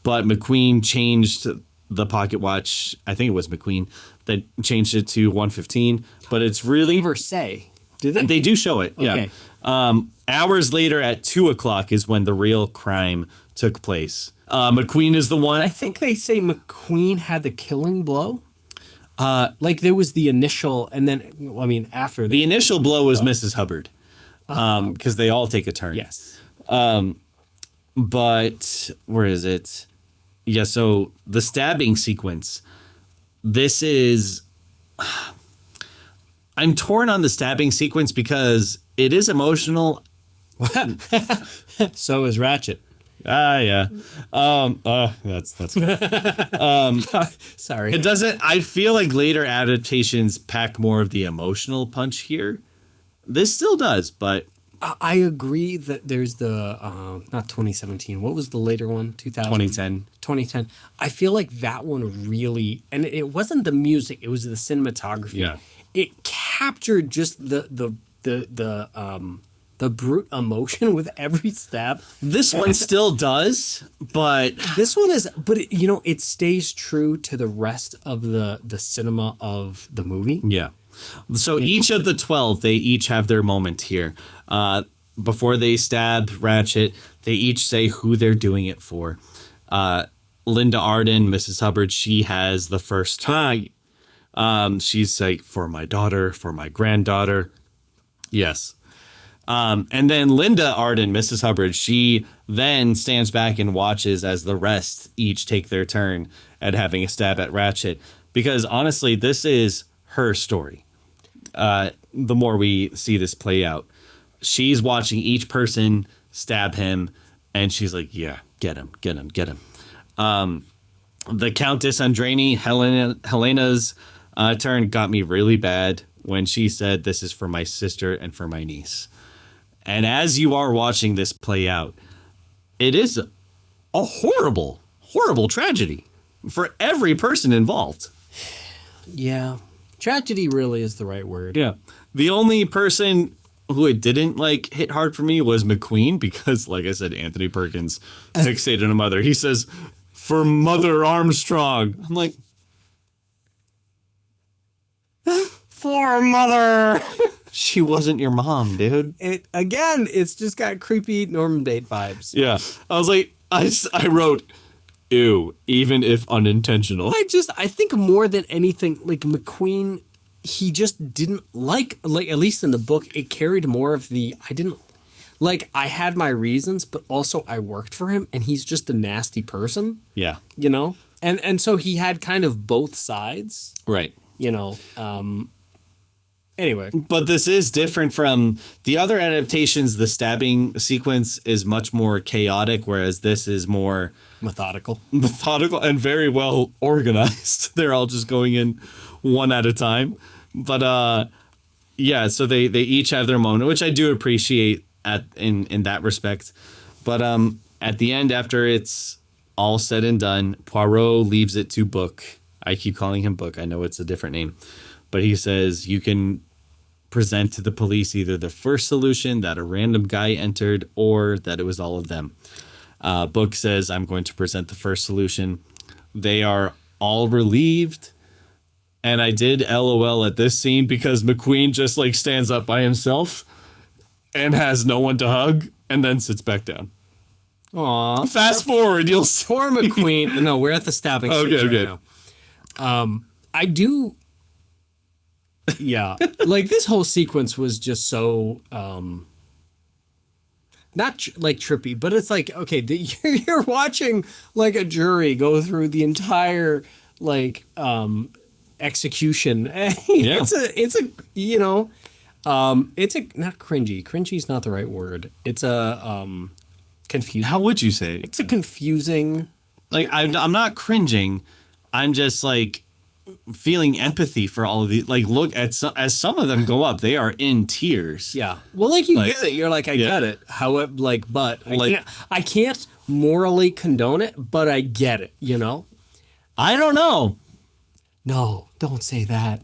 but McQueen changed the pocket watch. I think it was McQueen that changed it to 1:15, but it's really... Never say. Did they? They do show it, okay. Yeah. Hours later at 2:00 is when the real crime took place. McQueen is the one. I think they say McQueen had the killing blow. There was the initial, and then, after. The initial blow was Mrs. Hubbard. Because they all take a turn. Yes. But where is it? Yeah, so the stabbing sequence. This is... I'm torn on the stabbing sequence because it is emotional. So is Ratchet. Yeah. That's sorry. It doesn't... I feel like later adaptations pack more of the emotional punch here. This still does, but... I agree that there's the... not 2017. What was the later one? 2010. 2010. I feel like that one really... And it wasn't the music. It was the cinematography. Yeah. It captured just the brute emotion with every stab. This one still does, but... This one is... But, it stays true to the rest of the cinema of the movie. Yeah. So each of the 12, they each have their moment here. Before they stab Ratchet, They each say who they're doing it for. Linda Arden, Mrs. Hubbard, she has the first time. She's like, for my daughter, for my granddaughter. Yes. And then Linda Arden, Mrs. Hubbard, she then stands back and watches as the rest each take their turn at having a stab at Ratchet. Because honestly, this is her story. The more we see this play out, she's watching each person stab him, and she's like, yeah, get him, get him, get him. The Countess Andrani, Helena's turn got me really bad when she said, this is for my sister and for my niece. And as you are watching this play out, it is a horrible, horrible tragedy for every person involved. Yeah. Tragedy really is the right word. Yeah. The only person who it didn't like hit hard for me was McQueen, because like I said, Anthony Perkins fixated on mother. He says, for Mother Armstrong. I'm like, for Mother. She wasn't your mom, dude. It's just got creepy Norman Bates vibes. Yeah. I was like, I wrote, ew, even if unintentional. I think more than anything, like McQueen, he just didn't like at least in the book, it carried more of the, I had my reasons, but also I worked for him, and he's just a nasty person. Yeah. You know? And so he had kind of both sides. Right. You know, anyway. But this is different from the other adaptations. The stabbing sequence is much more chaotic, whereas this is more methodical and very well organized. They're all just going in one at a time. But yeah, so they each have their moment, which I do appreciate in that respect. But at the end, after it's all said and done, Poirot leaves it to Book. I keep calling him Book. I know it's a different name. But he says you can present to the police either the first solution, that a random guy entered, or that it was all of them. Book says, I'm going to present the first solution. They are all relieved. And I did LOL at this scene because McQueen just like stands up by himself and has no one to hug and then sits back down. Aw. Fast forward, you'll see. Poor McQueen. No, we're at the stabbing stage right now. I do. Yeah. Like this whole sequence was just so, not trippy, but it's like, okay, you're watching like a jury go through the entire execution. Yeah. It's a you know, it's a not cringy. Cringy's not the right word. It's a confusing. How would you say? It's a confusing. Like I'm not cringing. I'm just like feeling empathy for all of these. Like look at as some of them go up, they are in tears. Yeah. Well, like you get it. You're like, I get it. However, but I can't morally condone it, but I get it. You know. I don't know. No, don't say that.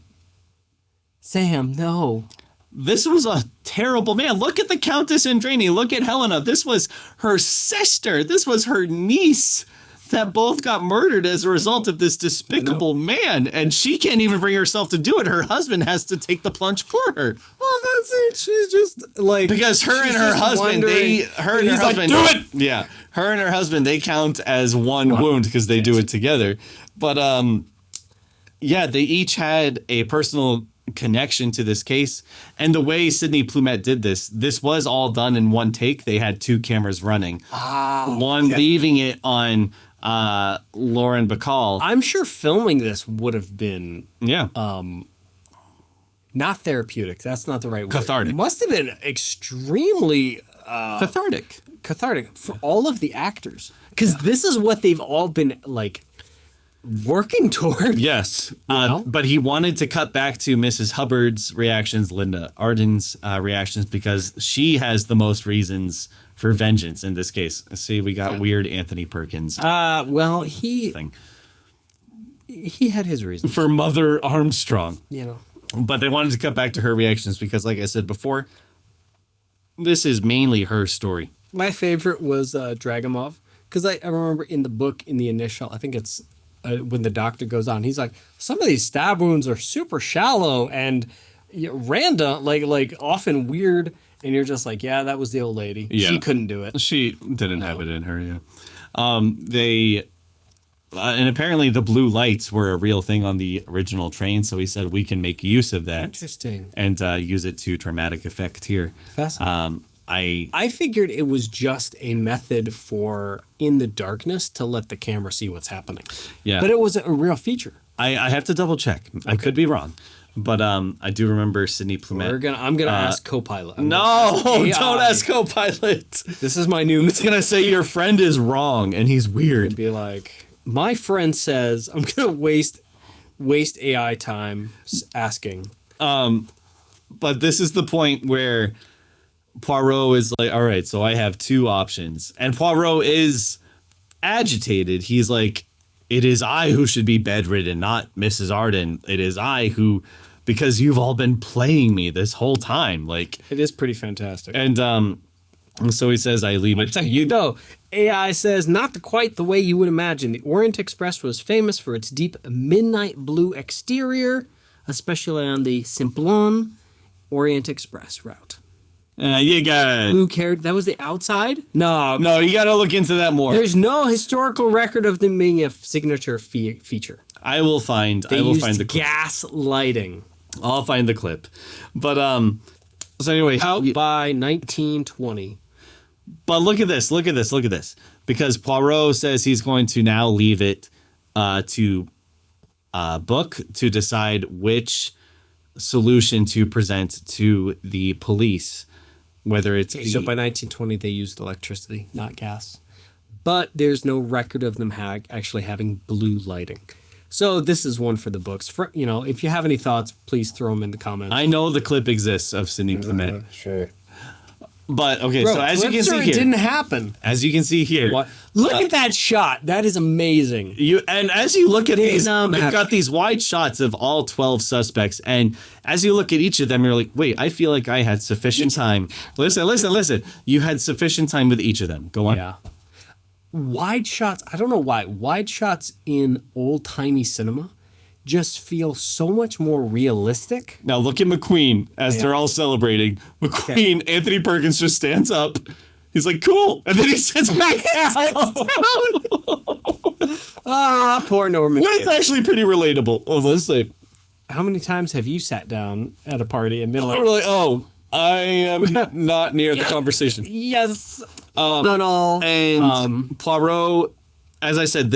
Sam, no. This was a terrible man. Look at the Countess Andrani. Look at Helena. This was her sister. This was her niece that both got murdered as a result of this despicable man. And she can't even bring herself to do it. Her husband has to take the plunge for her. Well, that's it. She's just like... Because her and her husband, do it! Yeah. Her and her husband, they count as one wound because they do it together. But, yeah, they each had a personal connection to this case. And the way Sidney Lumet did this was all done in one take. They had two cameras running. Leaving it on Lauren Bacall. I'm sure filming this would have been not therapeutic. That's not the right word. Cathartic. It must have been extremely cathartic for all of the actors. Because this is what they've all been like working toward. Yes. But he wanted to cut back to Mrs. Hubbard's reactions, Linda Arden's reactions, because she has the most reasons for vengeance in this case. See, we got weird Anthony Perkins. Well, he had his reasons. For Mother Armstrong. You know. But they wanted to cut back to her reactions because, like I said before, this is mainly her story. My favorite was Dragomov. Because I remember in the book, in the initial, I think it's when the doctor goes on, he's like, some of these stab wounds are super shallow and random, like often weird. And you're just like, yeah, that was the old lady. Yeah. She couldn't do it. She didn't have it in her. Yeah. They and apparently the blue lights were a real thing on the original train. So he said we can make use of that. Interesting. And use it to dramatic effect here. Fascinating. I figured it was just a method for in the darkness to let the camera see what's happening. Yeah. But it was a real feature. I have to double check. I could be wrong. But I do remember Sidney Lumet. I'm gonna ask Copilot. No, don't ask Copilot. This is my new. It's gonna say your friend is wrong and he's weird. Be like, my friend says I'm gonna waste AI time asking. But this is the point where Poirot is like, all right, so I have two options. And Poirot is agitated. He's like, it is I who should be bedridden, not Mrs. Arden. It is I who, because you've all been playing me this whole time. Like, it is pretty fantastic. And so he says, I leave it. You know, AI says, not quite the way you would imagine. The Orient Express was famous for its deep midnight blue exterior, especially on the Simplon Orient Express route. You got Blue carried. That was the outside? No. No, you got to look into that more. There's no historical record of them being a signature feature. I will find the clip. Gas lighting. I'll find the clip. But so anyway, Out by 1920. But look at this. Because Poirot says he's going to now leave it to Book to decide which solution to present to the police. Whether it's So by 1920, they used electricity, not gas. But there's no record of them actually having blue lighting. So this is one for the books. If you have any thoughts, please throw them in the comments. I know the clip exists of Sidney Lumet. Sure. But okay, so as you can see here, it didn't happen. As you can see here, look at that shot. That is amazing. And as you look at these, they've got these wide shots of all 12 suspects, and as you look at each of them, you're like, wait, I feel like I had sufficient time. Listen. You had sufficient time with each of them. Go on. Yeah. Wide shots. I don't know why. Wide shots in old-timey cinema just feel so much more realistic. Now look at McQueen as they're all celebrating. McQueen, Anthony Perkins just stands up. He's like, cool. And then he sits back down. Poor Norman. Well, it's actually pretty relatable. Oh, let's say. How many times have you sat down at a party and been like, I am not near the conversation. Yes. No. And Poirot, as I said,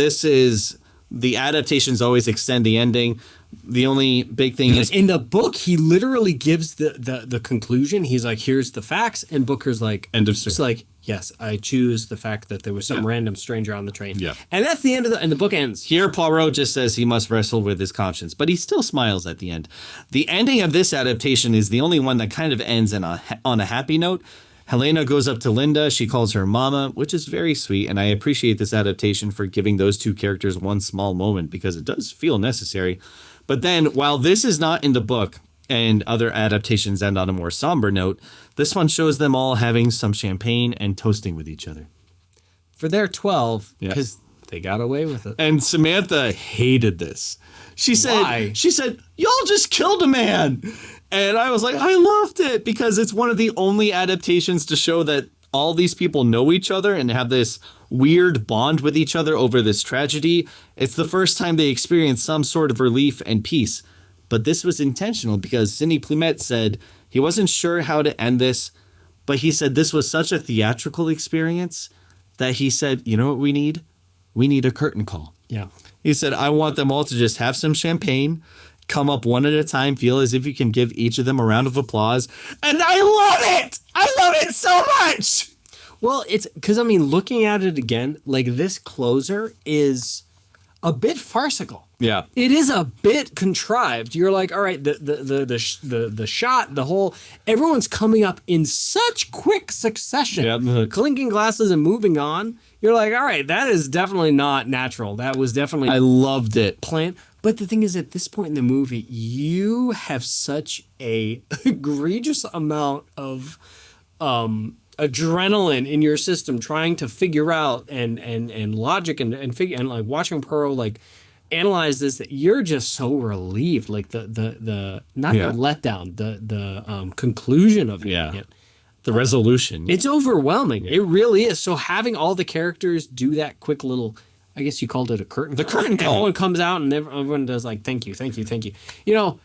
the adaptations always extend the ending. The only big thing is in the book, he literally gives the conclusion. He's like, here's the facts. And Booker's like, end of story. It's like, yes, I choose the fact that there was some random stranger on the train. Yeah. And that's the end of and the book ends. Here, Poirot just says he must wrestle with his conscience, but he still smiles at the end. The ending of this adaptation is the only one that kind of ends on a happy note. Helena goes up to Linda. She calls her mama, which is very sweet. And I appreciate this adaptation for giving those two characters one small moment because it does feel necessary. But then while this is not in the book and other adaptations end on a more somber note, this one shows them all having some champagne and toasting with each other. For their 12, because they got away with it. And Samantha hated this. She said, Why? Y'all just killed a man. And I was like, I loved it because it's one of the only adaptations to show that all these people know each other and have this weird bond with each other over this tragedy. It's the first time they experience some sort of relief and peace. But this was intentional because Sidney Lumet said he wasn't sure how to end this, but he said this was such a theatrical experience that he said, you know what we need? We need a curtain call. Yeah. He said, I want them all to just have some champagne, come up one at a time, feel as if you can give each of them a round of applause. And I love it. I love it so much. Well, it's because, looking at it again, like this closer is a bit farcical. Yeah. It is a bit contrived. You're like, all right, the shot, the whole, everyone's coming up in such quick succession, clinking glasses and moving on. You're like, all right, that is definitely not natural. That was definitely I loved it. Planned. But the thing is, at this point in the movie, you have such a egregious amount of adrenaline in your system trying to figure out and logic and figure and like watching Poirot like analyze this that you're just so relieved, like the letdown, the conclusion of it. The resolution. It's overwhelming. It really is. So having all the characters do that quick little, I guess you called it a curtain. The curtain call. Everyone comes out and everyone does like, thank you, thank you, thank you. You know,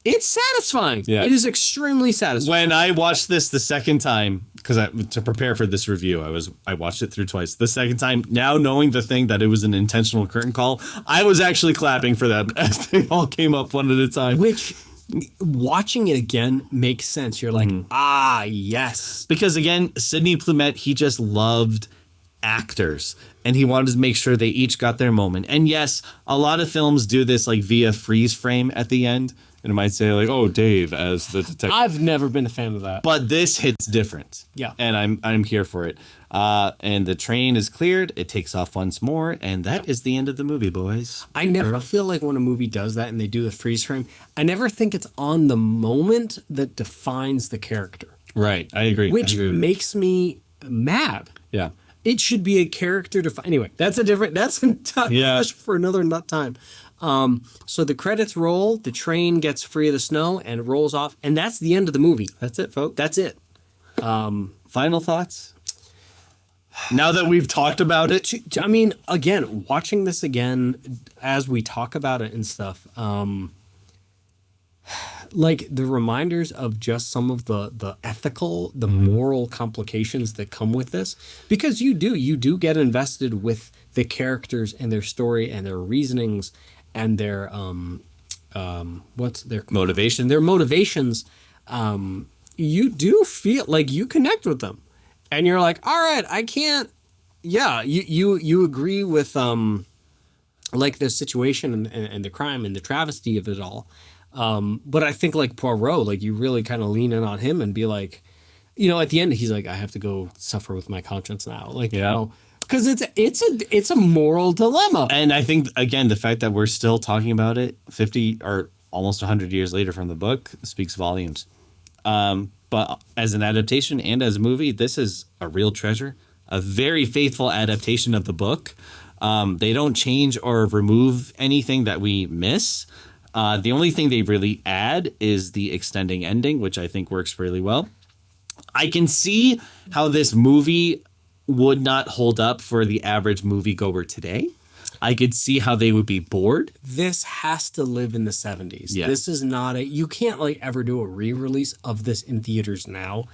it's satisfying. Yeah. It is extremely satisfying. When I watched this the second time, because to prepare for this review, I watched it through twice. The second time, now knowing the thing that it was an intentional curtain call, I was actually clapping for them as they all came up one at a time. Which, watching it again makes sense. You're like, yes. Because again, Sidney Lumet, he just loved actors and he wanted to make sure they each got their moment. And yes, a lot of films do this like via freeze frame at the end. And it might say like, oh, Dave as the detective. I've never been a fan of that. But this hits different. Yeah. And I'm here for it. And the train is cleared. It takes off once more. And that is the end of the movie, boys. I never feel like when a movie does that and they do the freeze frame, I never think it's on the moment that defines the character. Right. I agree. Which makes me mad. Yeah. It should be a character anyway, that's a discussion for another nut time. So the credits roll, the train gets free of the snow and rolls off, and that's the end of the movie. That's it, folks. That's it. Final thoughts? Now that we've talked about it. I mean, again, watching this again as we talk about it and stuff, like the reminders of just some of the ethical, the moral complications that come with this, because you do get invested with the characters and their story and their reasonings and their what's their motivation, their motivations. You do feel like you connect with them, and you're like, all right, I can't. Yeah, you agree with like the situation and the crime and the travesty of it all. But I think like Poirot, like you really kind of lean in on him and be like, you know, at the end he's like, I have to go suffer with my conscience now, like you know, because it's a moral dilemma. And I think again the fact that we're still talking about it 50 or almost 100 years later from the book speaks volumes. But as an adaptation and as a movie, this is a real treasure, a very faithful adaptation of the book. They don't change or remove anything that we miss. The only thing they really add is the extending ending, which I think works really well. I can see how this movie would not hold up for the average moviegoer today. I could see how they would be bored. This has to live in the 70s. Yeah. This is not you can't like ever do a re-release of this in theaters now.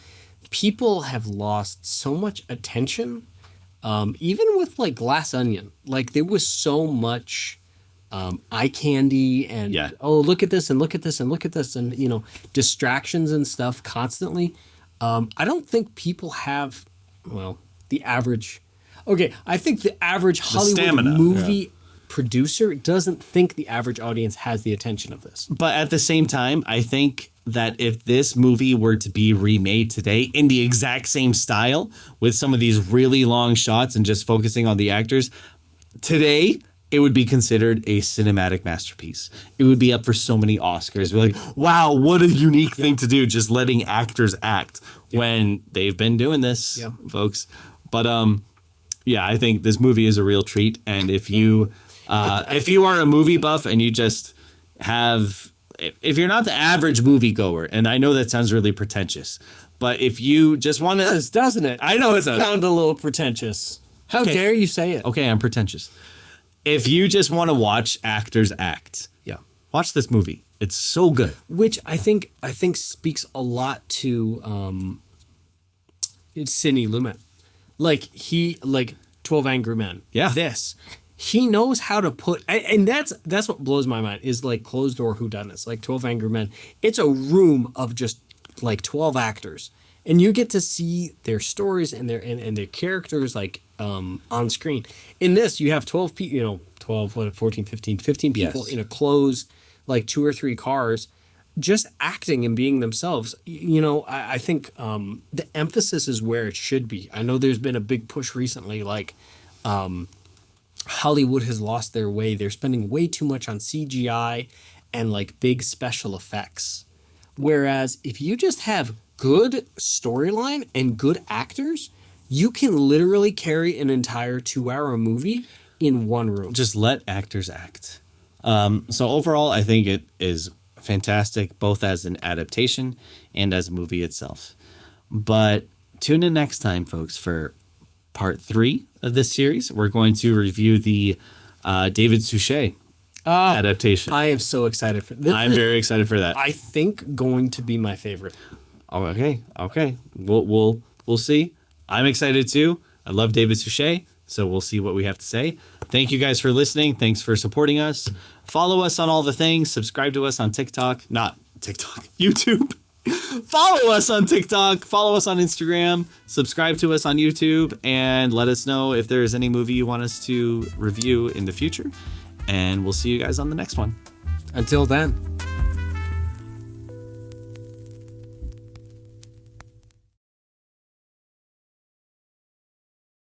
People have lost so much attention, even with like Glass Onion. Like there was so much eye candy and oh, look at this and look at this and look at this and, you know, distractions and stuff constantly. I don't think people have, well, the average. Okay, I think the average Hollywood movie producer doesn't think the average audience has the attention of this. But at the same time, I think that if this movie were to be remade today in the exact same style with some of these really long shots and just focusing on the actors, today it would be considered a cinematic masterpiece. It would be up for so many Oscars. We're like, wow, what a unique thing to do, just letting actors act when they've been doing this, folks. But yeah, I think this movie is a real treat. And if you are a movie buff and you just have, if you're not the average moviegoer, and I know that sounds really pretentious, but if you just want to, doesn't it? I know it does. Sound a little pretentious. How dare you say it? Okay, I'm pretentious. If you just want to watch actors act, watch this movie. It's so good. Which I think speaks a lot to it's Sidney Lumet. Like 12 Angry Men. Yeah. He knows how to put, and that's what blows my mind is like closed door whodunits, like 12 Angry Men. It's a room of just like 12 actors, and you get to see their stories and their characters like on screen. In this, you have 12 people, you know, 12, 14, 15 people in a closed, like 2 or 3 cars, just acting and being themselves. You know, I think the emphasis is where it should be. I know there's been a big push recently, like Hollywood has lost their way. They're spending way too much on CGI and like big special effects. Whereas if you just have good storyline and good actors, you can literally carry an entire 2-hour movie in one room. Just let actors act. So overall, I think it is fantastic, both as an adaptation and as a movie itself. But tune in next time, folks, for part 3 of this series. We're going to review the David Suchet adaptation. I am so excited for this. I'm very excited for that. I think going to be my favorite. Oh, okay. We'll see. I'm excited too. I love David Suchet, so we'll see what we have to say. Thank you guys for listening. Thanks for supporting us. Follow us on all the things. Subscribe to us on YouTube. Follow us on TikTok. Follow us on Instagram. Subscribe to us on YouTube, and let us know if there's any movie you want us to review in the future. And we'll see you guys on the next one. Until then.